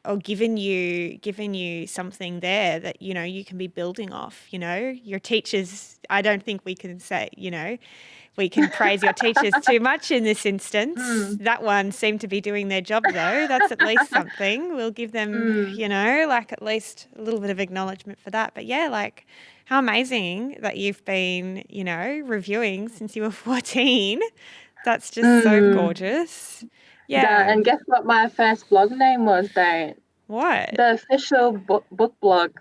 or given you something there that, you know, you can be building off, you know, your teachers, I don't think we can say, you know, we can praise your teachers too much in this instance. That one seemed to be doing their job though. That's at least something. We'll give them, you know, like at least a little bit of acknowledgement for that. But yeah, like how amazing that you've been, you know, reviewing since you were 14. That's just so gorgeous. Yeah. And guess what my first blog name was, though? What? The official book blog.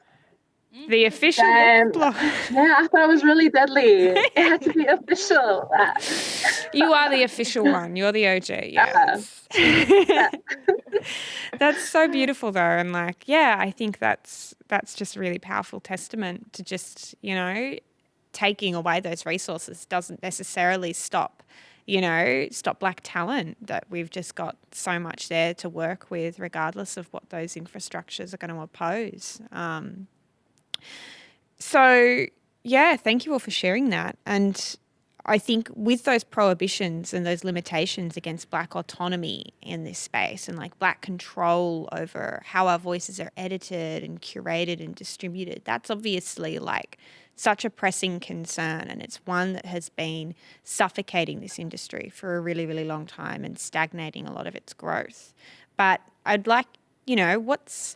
The official book blog. Yeah, I thought it was really deadly. It had to be official. You are the official one. You're the OG. Yes. That's so beautiful though. And like, yeah, I think that's just a really powerful testament to just, you know, taking away those resources doesn't necessarily stop Black talent, that we've just got so much there to work with regardless of what those infrastructures are going to oppose. So, yeah, thank you all for sharing that. And I think with those prohibitions and those limitations against Black autonomy in this space and like Black control over how our voices are edited and curated and distributed, that's obviously like such a pressing concern, and it's one that has been suffocating this industry for a really, really long time and stagnating a lot of its growth. But I'd like, you know, what's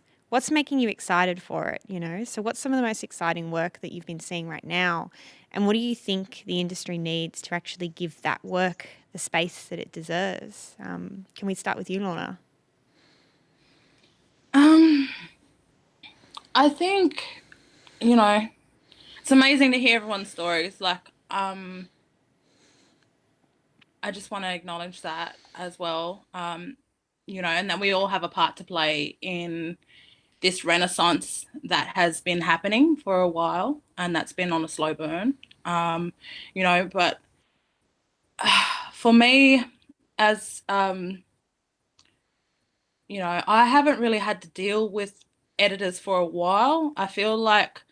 making you excited for it, you know? So what's some of the most exciting work that you've been seeing right now? And what do you think the industry needs to actually give that work the space that it deserves? Can we start with you, Lorna? I think, you know, it's amazing to hear everyone's stories. Like, I just want to acknowledge that as well. You know, and that we all have a part to play in this renaissance that has been happening for a while, and that's been on a slow burn. You know, but for me, as you know, I haven't really had to deal with editors for a while. I feel like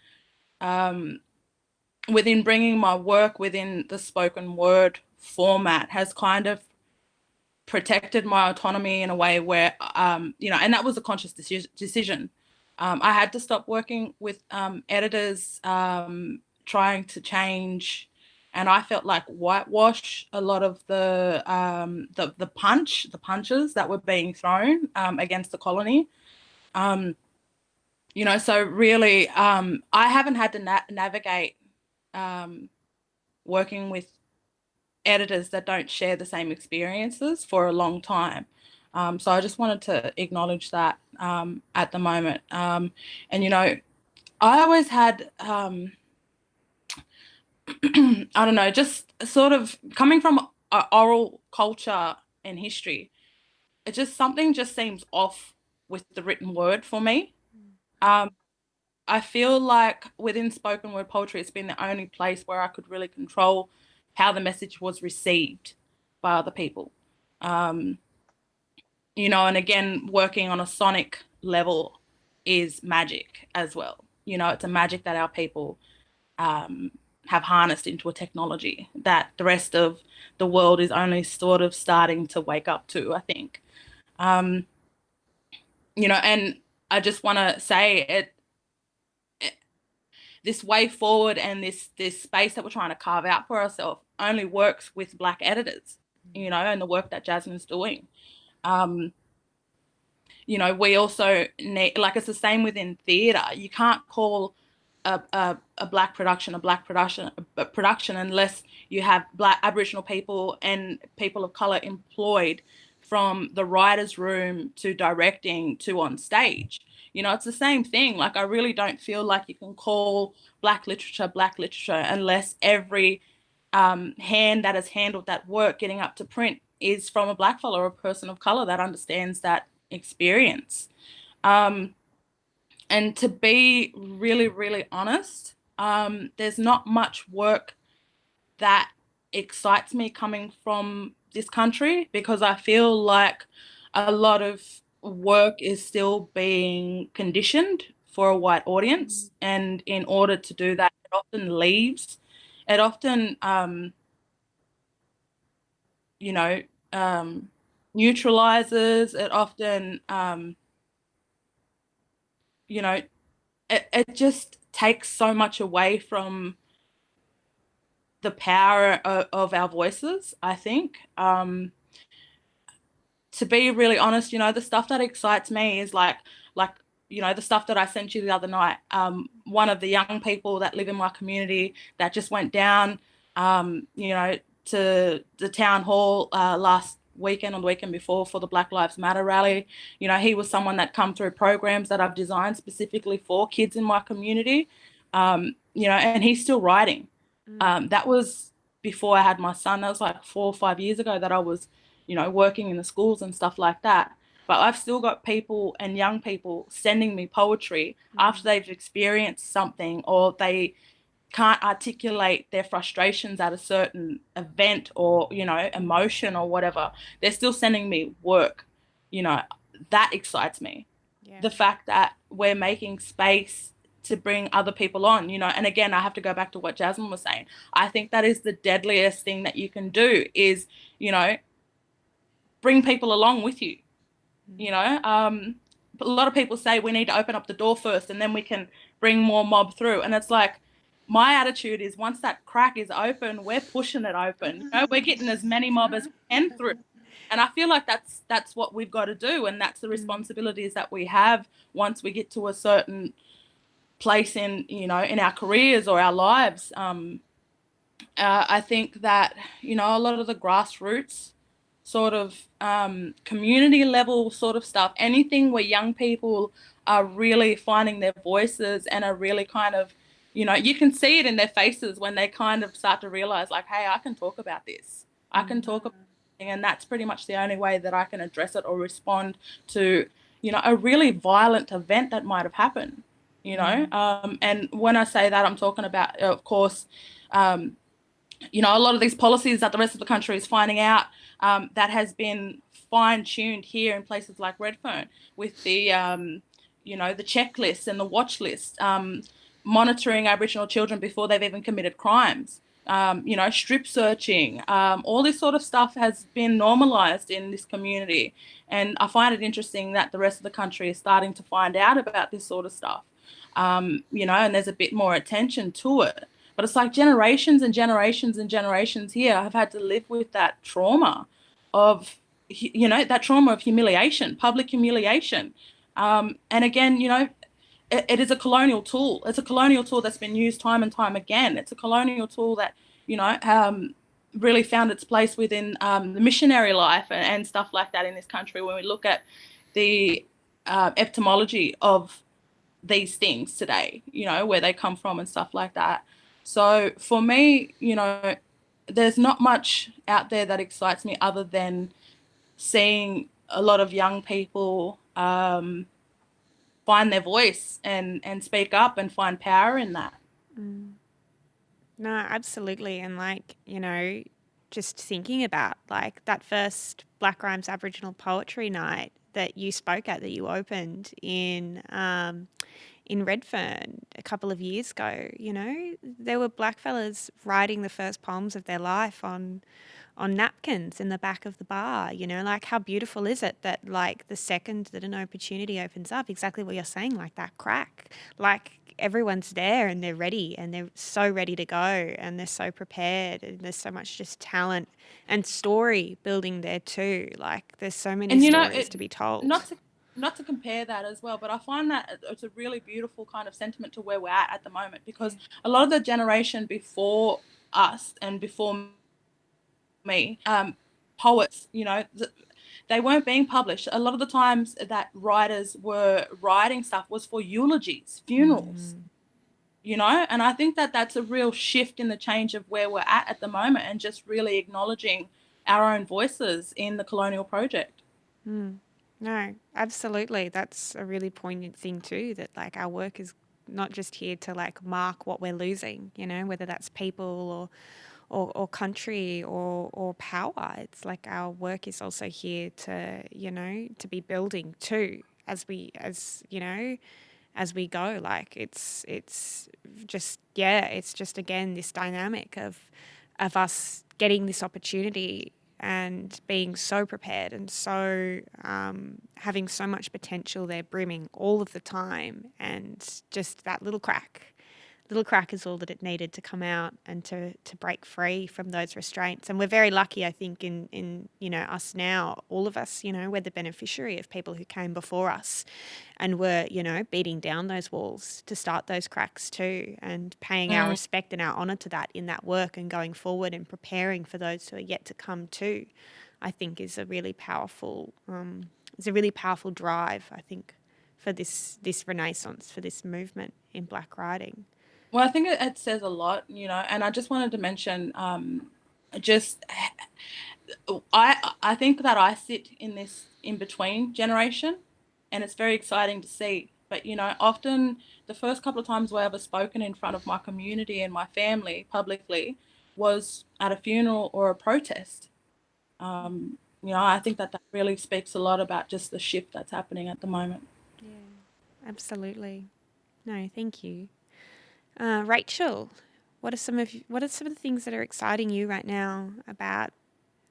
within bringing my work within the spoken word format has kind of protected my autonomy in a way where, you know, and that was a conscious decision. I had to stop working with editors trying to change, and I felt like whitewash a lot of the punches that were being thrown against the colony. You know, so really, I haven't had to navigate working with editors that don't share the same experiences for a long time. So I just wanted to acknowledge that at the moment. And, you know, I always had, I don't know, just sort of coming from oral culture and history, it just, something just seems off with the written word for me. I feel like within spoken word poetry, it's been the only place where I could really control how the message was received by other people. you know, and again, working on a sonic level is magic as well. You know, it's a magic that our people have harnessed into a technology that the rest of the world is only sort of starting to wake up to, I think. You know, and I just want to say this way forward and this space that we're trying to carve out for ourselves only works with Black editors, you know, and the work that Jasmine's doing. You know, we also need, like, it's the same within theatre. You can't call a Black production a production unless you have Black Aboriginal people and people of colour employed, from the writer's room to directing to on stage. You know, it's the same thing. Like, I really don't feel like you can call Black literature unless every hand that has handled that work getting up to print is from a Black fella or a person of colour that understands that experience. And to be really, really honest, there's not much work that excites me coming from this country, because I feel like a lot of work is still being conditioned for a white audience. And in order to do that, it often leaves. It often, you know, neutralizes. It often, you know, it just takes so much away from the power of our voices, I think. To be really honest, you know, the stuff that excites me is like, you know, the stuff that I sent you the other night. One of the young people that live in my community that just went down, you know, to the town hall last weekend or the weekend before for the Black Lives Matter rally. You know, he was someone that come through programs that I've designed specifically for kids in my community. You know, and he's still writing. That was before I had my son. That was like 4 or 5 years ago that I was, you know, working in the schools and stuff like that. But I've still got people and young people sending me poetry after they've experienced something, or they can't articulate their frustrations at a certain event or, you know, emotion or whatever. They're still sending me work. You know, that excites me. Yeah. The fact that we're making space to bring other people on, you know, and again, I have to go back to what Jasmine was saying. I think that is the deadliest thing that you can do is, you know, bring people along with you. You know, a lot of people say we need to open up the door first and then we can bring more mob through. And it's like, my attitude is once that crack is open, we're pushing it open. You know, we're getting as many mob as we can through. And I feel like that's what we've got to do. And that's the responsibilities that we have once we get to a certain place in, you know, in our careers or our lives. I think that, you know, a lot of the grassroots sort of community level sort of stuff, anything where young people are really finding their voices and are really kind of, you know, you can see it in their faces when they kind of start to realize like, hey, I can talk about this. I can talk about it, and that's pretty much the only way that I can address it or respond to, you know, a really violent event that might have happened, you know. And when I say that, I'm talking about, of course, you know, a lot of these policies that the rest of the country is finding out, that has been fine-tuned here in places like Redfern with the, you know, the checklist and the watch list, monitoring Aboriginal children before they've even committed crimes, you know, strip searching, all this sort of stuff has been normalised in this community. And I find it interesting that the rest of the country is starting to find out about this sort of stuff, you know, and there's a bit more attention to it. But it's like generations and generations and generations here have had to live with that trauma of, you know, that trauma of humiliation, public humiliation. And again, you know, it is a colonial tool. It's a colonial tool that's been used time and time again. It's a colonial tool that, you know, really found its place within the missionary life and stuff like that in this country. When we look at the etymology of these things today, you know, where they come from and stuff like that. So for me, you know, there's not much out there that excites me other than seeing a lot of young people find their voice and speak up and find power in that. No, absolutely. And like, you know, just thinking about, like that first Black Rhymes Aboriginal Poetry Night that you spoke at, that you opened in Redfern a couple of years ago. You know, there were black fellas writing the first poems of their life on napkins in the back of the bar. You know, like how beautiful is it that like the second that an opportunity opens up, exactly what you're saying, like that crack, like everyone's there and they're ready and they're so ready to go and they're so prepared and there's so much just talent and story building there too. Like there's so many And stories to be told. Not to compare that as well, but I find that it's a really beautiful kind of sentiment to where we're at the moment, because a lot of the generation before us and before me, poets, they weren't being published. A lot of the times that writers were writing stuff was for eulogies, funerals, and I think that that's a real shift in the change of where we're at the moment, and just really acknowledging our own voices in the colonial project. No, absolutely. That's a really poignant thing too, that like our work is not just here to like mark what we're losing, you know, whether that's people or country or power. It's like our work is also here to, you know, to be building too as we go. Like it's just again this dynamic of us getting this opportunity and being so prepared and so having so much potential there brimming all of the time, and just that little crack is all that it needed to come out and to break free from those restraints. And we're very lucky, I think, in us now, all of us, we're the beneficiary of people who came before us and were, beating down those walls to start those cracks too, and paying our respect and our honour to that in that work, and going forward and preparing for those who are yet to come too, I think is a really powerful drive, I think, for this renaissance, for this movement in Black writing. Well, I think it says a lot, and I just wanted to mention, I think that I sit in this in between generation, and it's very exciting to see. But often the first couple of times where I've ever spoken in front of my community and my family publicly was at a funeral or a protest. I think that really speaks a lot about just the shift that's happening at the moment. Yeah, absolutely. No, thank you. Racheal, what are some of the things that are exciting you right now about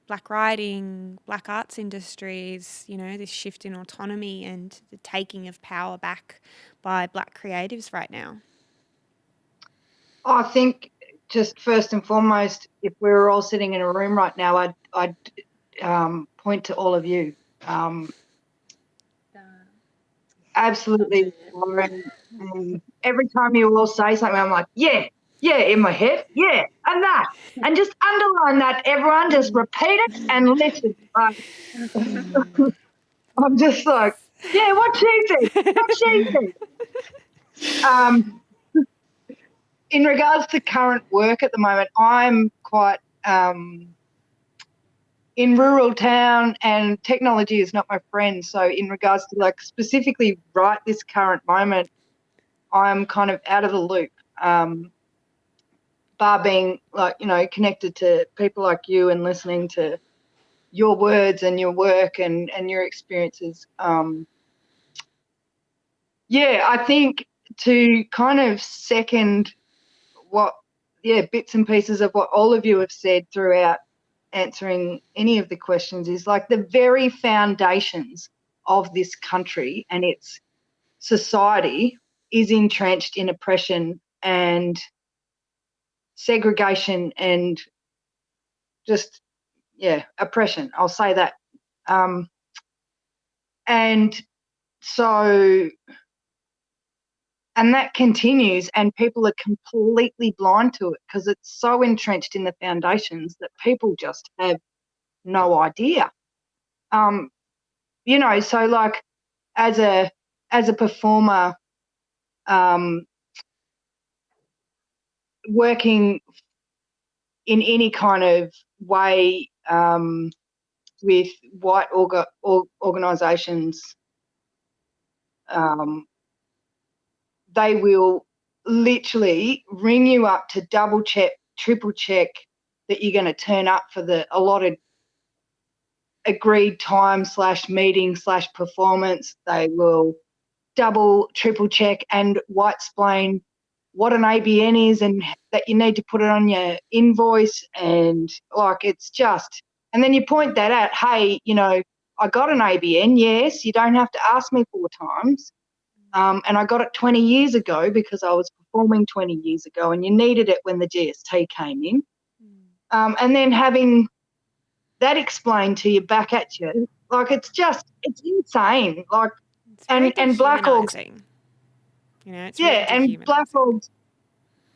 Black writing, Black arts industries, this shift in autonomy and the taking of power back by Black creatives right now? I think just first and foremost, if we were all sitting in a room right now, I'd point to all of you. Absolutely. And every time you all say something, I'm like, yeah, in my head, yeah, and that. And just underline that, everyone, just repeat it and listen. I'm just like, yeah, what she said. In regards to current work at the moment, I'm quite in rural town, and technology is not my friend. So in regards to like specifically right this current moment, I'm kind of out of the loop. Bar being like, connected to people like you and listening to your words and your work and your experiences. I think to kind of second bits and pieces of what all of you have said throughout answering any of the questions is like the very foundations of this country and its society is entrenched in oppression and segregation and just, oppression. I'll say that. And that continues, and people are completely blind to it because it's so entrenched in the foundations that people just have no idea. So like as a performer, working in any kind of way with white organisations, they will literally ring you up to double check, triple check that you're going to turn up for the allotted agreed time / meeting / performance. They will double, triple check and white explain what an ABN is and that you need to put it on your invoice, and like it's just, and then you point that out, hey, you know, I got an ABN, yes, you don't have to ask me 4 times, and I got it 20 years ago because I was performing 20 years ago and you needed it when the GST came in. And then having that explained to you back at you, like it's insane. Like, It's very and Black Orgs, dehumanising. You know, it's yeah, really and dehumanising.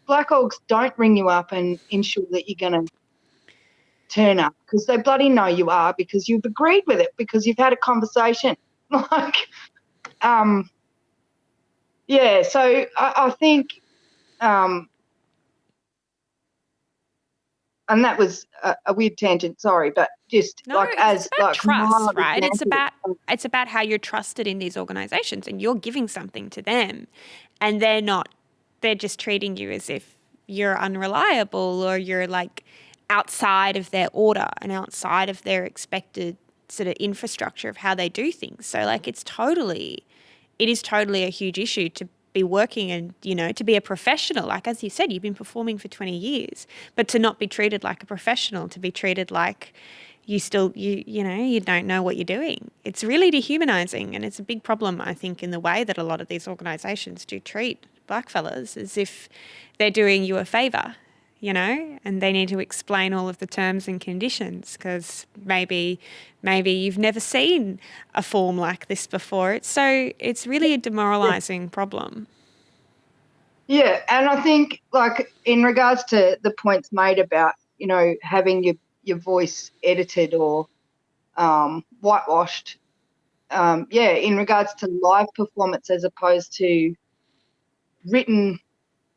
Black Orgs don't ring you up and ensure that you're going to turn up, because they bloody know you are, because you've agreed with it, because you've had a conversation. Like, yeah, so I think, and that was a weird tangent, sorry, but just No, like it's as about like trust, mild right? example. It's about how you're trusted in these organisations, and you're giving something to them, and they're just treating you as if you're unreliable or you're like outside of their order and outside of their expected sort of infrastructure of how they do things. So like it is totally a huge issue to be working and, you know, to be a professional. Like, as you said, you've been performing for 20 years, but to not be treated like a professional, to be treated like you don't know what you're doing. It's really dehumanising, and it's a big problem, I think, in the way that a lot of these organisations do treat blackfellas, as if they're doing you a favour, you know, and they need to explain all of the terms and conditions because maybe you've never seen a form like this before. It's really a demoralising problem. Yeah, and I think, like, in regards to the points made about, you know, having your voice edited or whitewashed, in regards to live performance as opposed to written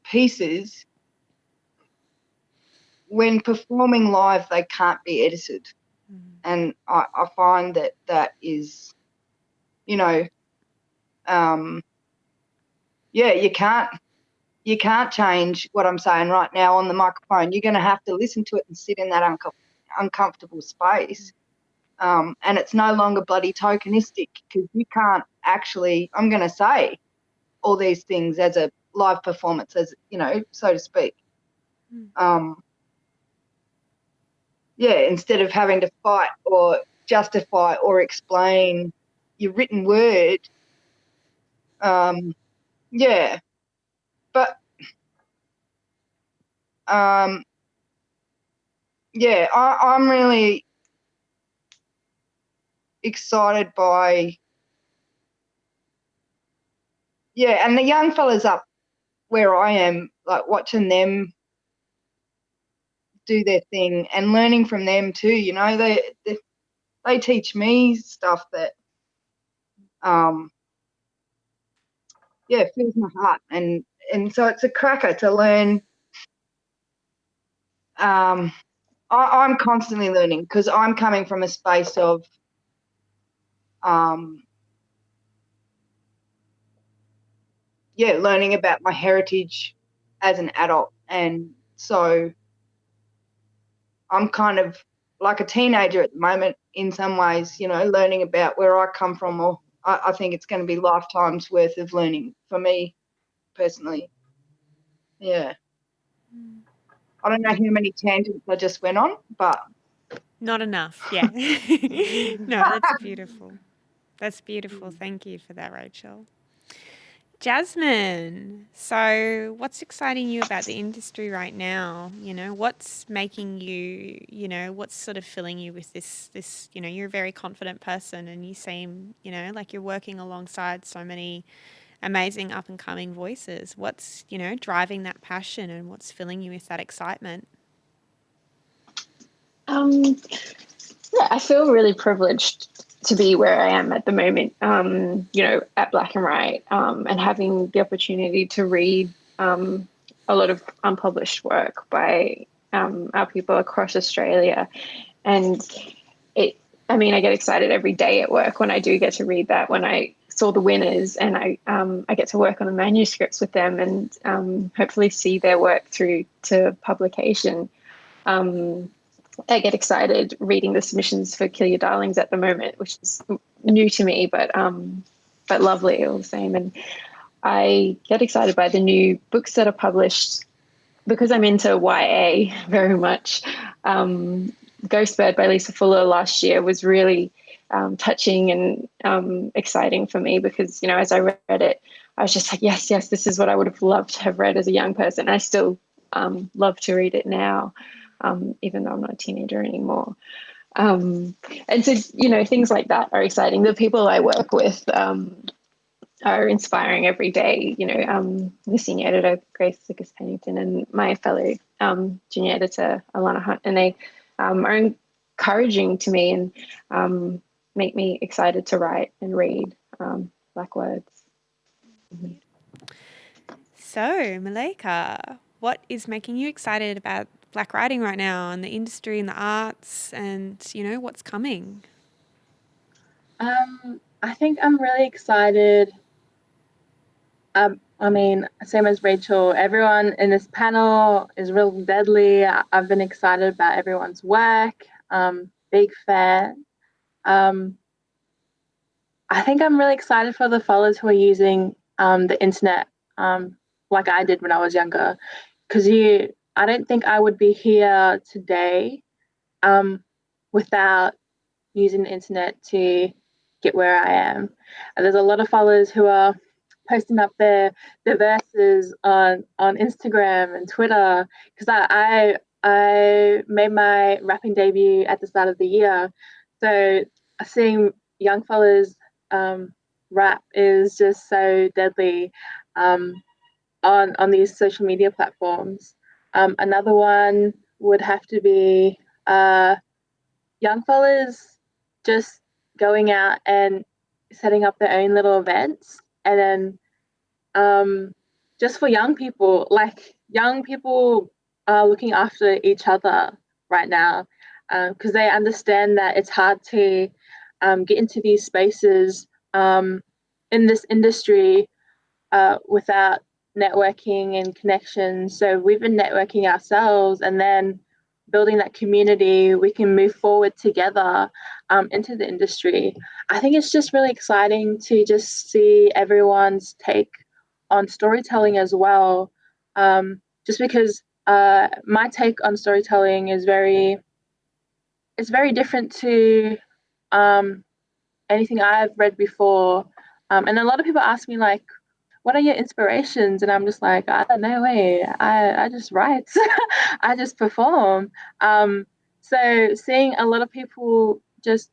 pieces, when performing live, they can't be edited. And I find that is, you know, you can't change what I'm saying right now on the microphone. You're going to have to listen to it and sit in that uncomfortable space. And it's no longer bloody tokenistic, because you can't actually, I'm going to say all these things as a live performance, as, you know, so to speak. Instead of having to fight or justify or explain your written word. But I'm really excited by, and the young fellas up where I am, like watching them do their thing and learning from them too. You know, they teach me stuff that fills my heart, and so it's a cracker to learn. I'm constantly learning, because I'm coming from a space of learning about my heritage as an adult, and so I'm kind of like a teenager at the moment in some ways, you know, learning about where I come from, or I think it's going to be lifetimes worth of learning for me personally. Yeah. I don't know how many tangents I just went on, but... Not enough, yeah. No, that's beautiful. That's beautiful. Thank you for that, Racheal. Jasmine, so what's exciting you about the industry right now? You know, what's making you, you know, what's sort of filling you with this, you know, you're a very confident person and you seem, you know, like you're working alongside so many amazing up and coming voices. What's, you know, driving that passion and what's filling you with that excitement? I feel really privileged to be where I am at the moment, you know, at Black and White, and having the opportunity to read a lot of unpublished work by our people across Australia. And I get excited every day at work when I do get to read that, when I saw the winners, and I get to work on the manuscripts with them and hopefully see their work through to publication. I get excited reading the submissions for Kill Your Darlings at the moment, which is new to me, but lovely all the same. And I get excited by the new books that are published because I'm into YA very much. Ghostbird by Lisa Fuller last year was really touching and exciting for me because, as I read it, I was just like, yes, this is what I would have loved to have read as a young person. I still love to read it now, even though I'm not a teenager anymore. And so, things like that are exciting. The people I work with are inspiring every day. The senior editor, Grace Lucas Pennington, and my fellow junior editor, Alana Hunt, and they are encouraging to me and make me excited to write and read Black words. Mm-hmm. So, Meleika, what is making you excited about Black writing right now and the industry and the arts and, what's coming? I think I'm really excited. Same as Racheal, everyone in this panel is real deadly. I've been excited about everyone's work. Big fan. I think I'm really excited for the followers who are using the internet like I did when I was younger, because I don't think I would be here today without using the internet to get where I am. And there's a lot of followers who are posting up their verses on Instagram and Twitter, because I made my rapping debut at the start of the year. So seeing young fellas rap is just so deadly on these social media platforms. Another one would have to be young fellas just going out and setting up their own little events, and then just for young people, young people are looking after each other right now, because they understand that it's hard to get into these spaces in this industry without networking and connections. So we've been networking ourselves, and then building that community, we can move forward together into the industry. I think it's just really exciting to just see everyone's take on storytelling as well, just because my take on storytelling is very different to anything I've read before. And a lot of people ask me, what are your inspirations? And I'm just like, I don't know, I just write. I just perform. So seeing a lot of people just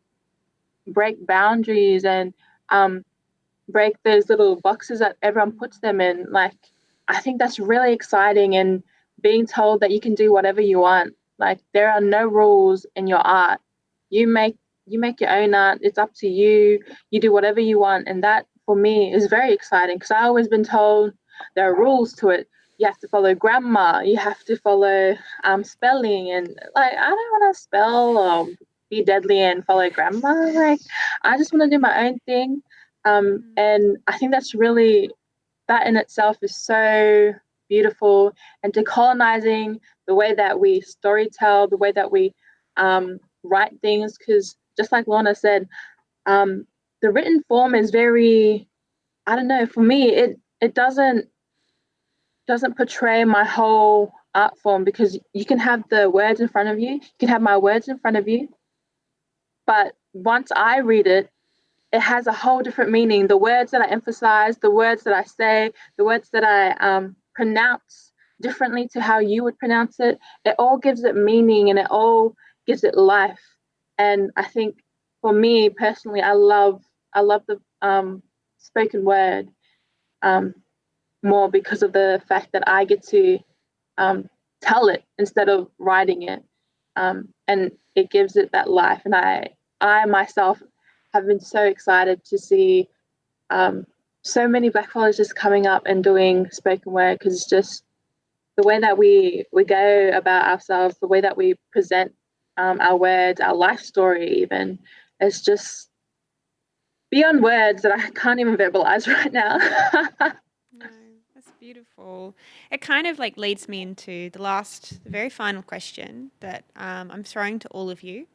break boundaries and break those little boxes that everyone puts them in, I think that's really exciting, and being told that you can do whatever you want. There are no rules in your art. You make your own art. It's up to you. You do whatever you want. And that, for me, is very exciting, because I've always been told there are rules to it. You have to follow grammar. You have to follow spelling. And I don't want to spell or be deadly and follow grammar. I just want to do my own thing. And I think that in itself is so beautiful. And decolonizing the way that we storytell, the way that we write things, because just like Lorna said, the written form is very, I don't know, for me, it doesn't portray my whole art form, because you can have the words in front of you, you can have my words in front of you, but once I read it, it has a whole different meaning. The words that I emphasize, the words that I say, the words that I pronounce differently to how you would pronounce it, it all gives it meaning and it all gives it life. And I think for me personally, I love the spoken word more, because of the fact that I get to tell it instead of writing it, and it gives it that life. And I myself have been so excited to see so many Black fellas just coming up and doing spoken word, because it's just the way that we go about ourselves, the way that we present our words, our life story even, it's just beyond words that I can't even verbalize right now. No, That's beautiful. It kind of like leads me into the very final question that I'm throwing to all of you.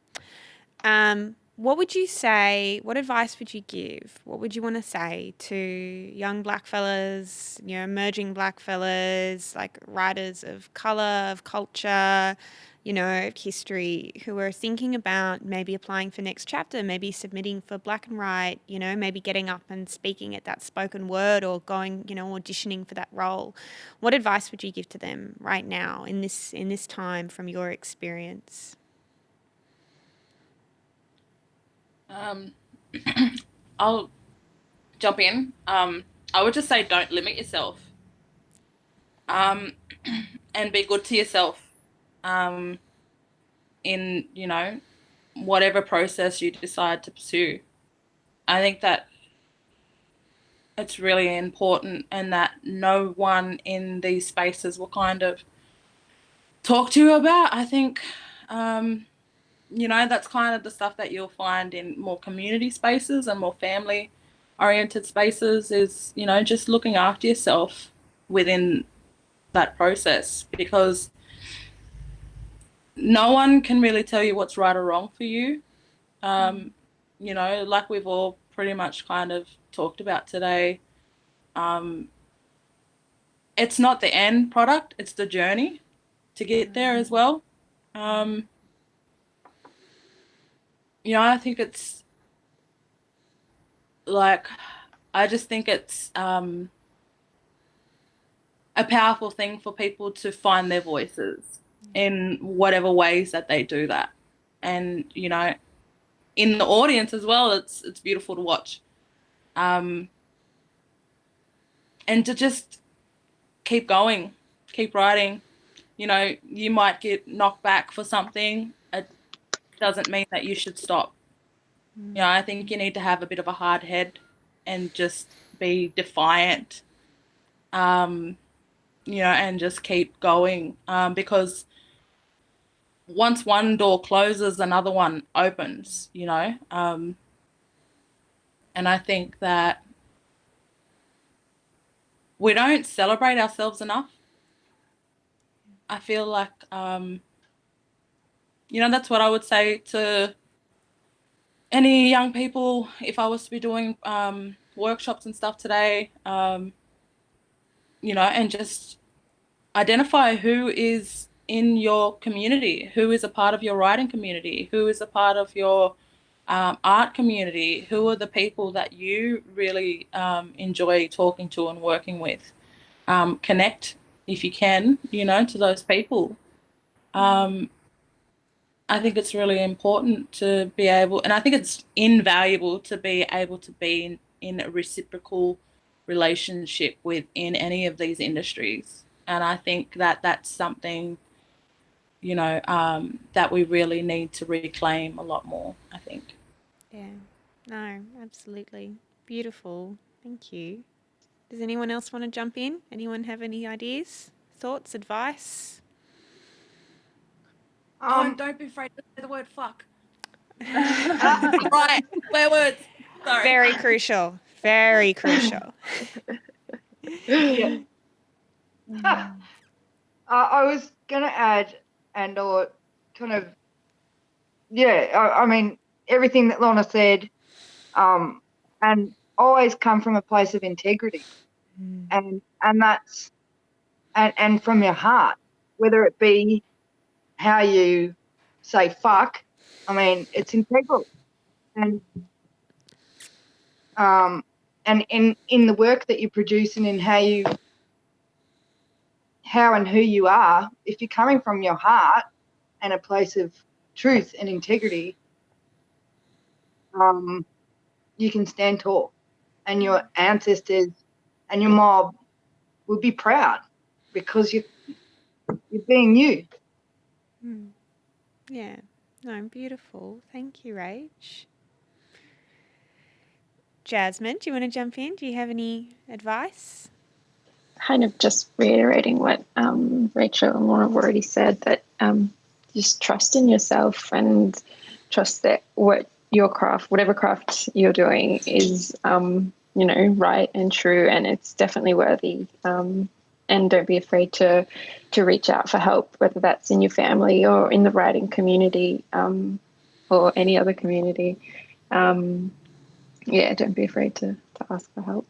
What would you say, what advice would you give? What would you want to say to young black fellas, emerging black fellas, like writers of colour, of culture, of history, who are thinking about maybe applying for next chapter, maybe submitting for Black and White, maybe getting up and speaking at that spoken word or going, auditioning for that role? What advice would you give to them right now in this time from your experience? I'll jump in. I would just say don't limit yourself. And be good to yourself. In, whatever process you decide to pursue. I think that it's really important, and that no one in these spaces will kind of talk to you about. I think, that's kind of the stuff that you'll find in more community spaces and more family-oriented spaces is, just looking after yourself within that process, because no one can really tell you what's right or wrong for you. Like we've all pretty much kind of talked about today, it's not the end product, it's the journey to get there as well. I think it's like, I just think it's a powerful thing for people to find their voices in whatever ways that they do that. And, in the audience as well, it's beautiful to watch. And to just keep going, keep writing. You might get knocked back for something. It doesn't mean that you should stop. I think you need to have a bit of a hard head and just be defiant, and just keep going, because once one door closes, another one opens, and I think that we don't celebrate ourselves enough. I feel like, that's what I would say to any young people if I was to be doing workshops and stuff today, and just identify who is in your community, who is a part of your writing community, who is a part of your art community, who are the people that you really enjoy talking to and working with. Connect, if you can, to those people. I think it's really important to be able, and I think it's invaluable to be able to be in a reciprocal relationship within any of these industries. And I think that that's something, that we really need to reclaim a lot more, I think. Yeah, no, absolutely. Beautiful. Thank you. Does anyone else want to jump in? Anyone have any ideas, thoughts, advice? Don't be afraid to say the word fuck. Right, swear words. Sorry. Very crucial. Very crucial. Yeah. I was going to add, or kind of, I mean, everything that Lorna said, and always come from a place of integrity, and that's, and from your heart, whether it be how you say fuck. I mean, it's integral, and in the work that you produce and in how and who you are, if you're coming from your heart and a place of truth and integrity, you can stand tall, and your ancestors and your mob will be proud because you're being you. Yeah, no, beautiful. Thank you, Rach. Jasmine, do you want to jump in? Do you have any advice? Kind of just reiterating what Racheal and Lorna have already said, that just trust in yourself and trust that what your craft, whatever craft you're doing, is right and true, and it's definitely worthy. And don't be afraid to reach out for help, whether that's in your family or in the writing community, or any other community. Don't be afraid to ask for help.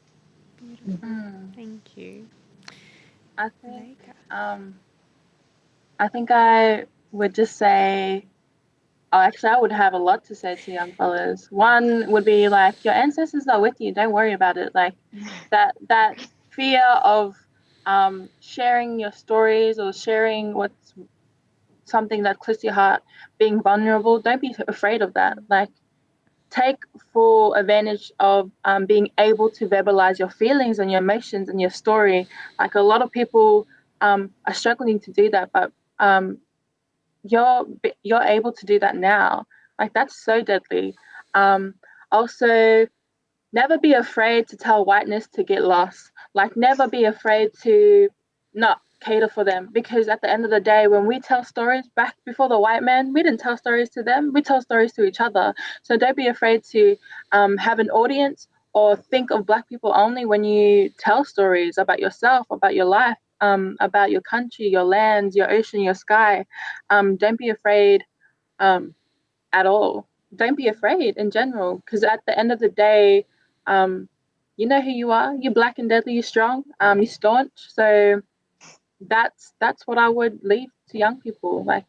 Thank you. I think I would just say, actually, I would have a lot to say to young fellas. One would be like, your ancestors are with you. Don't worry about it. Like that fear of sharing your stories or sharing what's something that close to your heart, being vulnerable. Don't be afraid of that. Like, take full advantage of being able to verbalize your feelings and your emotions and your story. Like, a lot of people are struggling to do that, but you're able to do that now. Like, that's so deadly. Also, never be afraid to tell whiteness to get lost. Like, never be afraid to not cater for them, because at the end of the day, when we tell stories back before the white man, we didn't tell stories to them, we tell stories to each other. So don't be afraid to have an audience or think of Black people only when you tell stories about yourself, about your life, about your country, your land, your ocean, your sky. Don't be afraid at all. Don't be afraid in general, because at the end of the day, you know who you are. You're Black and deadly. You're strong. You're staunch. So that's what I would leave to young people. Like,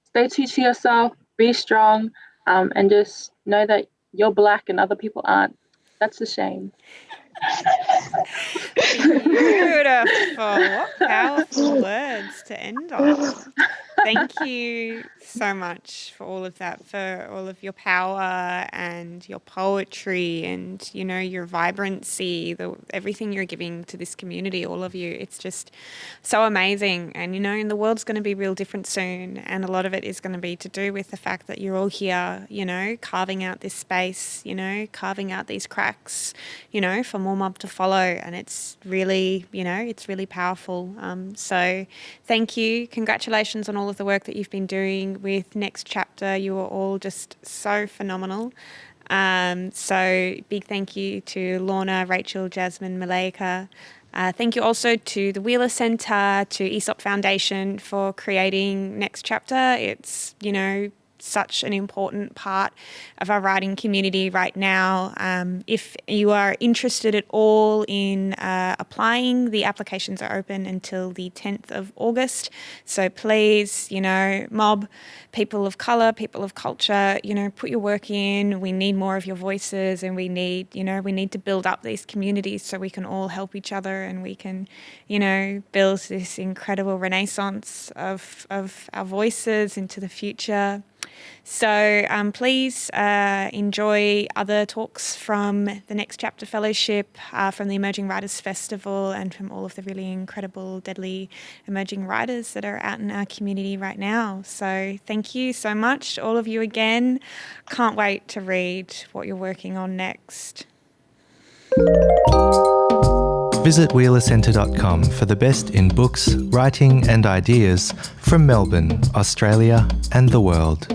stay true to yourself. Be strong, and just know that you're Black and other people aren't. That's a shame. Beautiful. What powerful words to end on. Thank you so much for all of that, for all of your power and your poetry and, your vibrancy, everything you're giving to this community, all of you. It's just so amazing. And, and the world's going to be real different soon. And a lot of it is going to be to do with the fact that you're all here, carving out this space, carving out these cracks, for more mob to follow. And it's really, it's really powerful. So thank you. Congratulations on all of the work that you've been doing with Next Chapter. You are all just so phenomenal. So big thank you to Lorna, Racheal, Jasmine, Meleika. Thank you also to the Wheeler Centre, to Aesop Foundation for creating Next Chapter. It's, such an important part of our writing community right now. If you are interested at all in applying, the applications are open until the 10th of August. So please, mob, people of colour, people of culture, put your work in. We need more of your voices, and we need to build up these communities so we can all help each other, and we can, build this incredible renaissance of our voices into the future. So please enjoy other talks from the Next Chapter Fellowship, from the Emerging Writers Festival, and from all of the really incredible, deadly emerging writers that are out in our community right now. So thank you so much to all of you again. Can't wait to read what you're working on next. Visit wheelercentre.com for the best in books, writing and ideas from Melbourne, Australia and the world.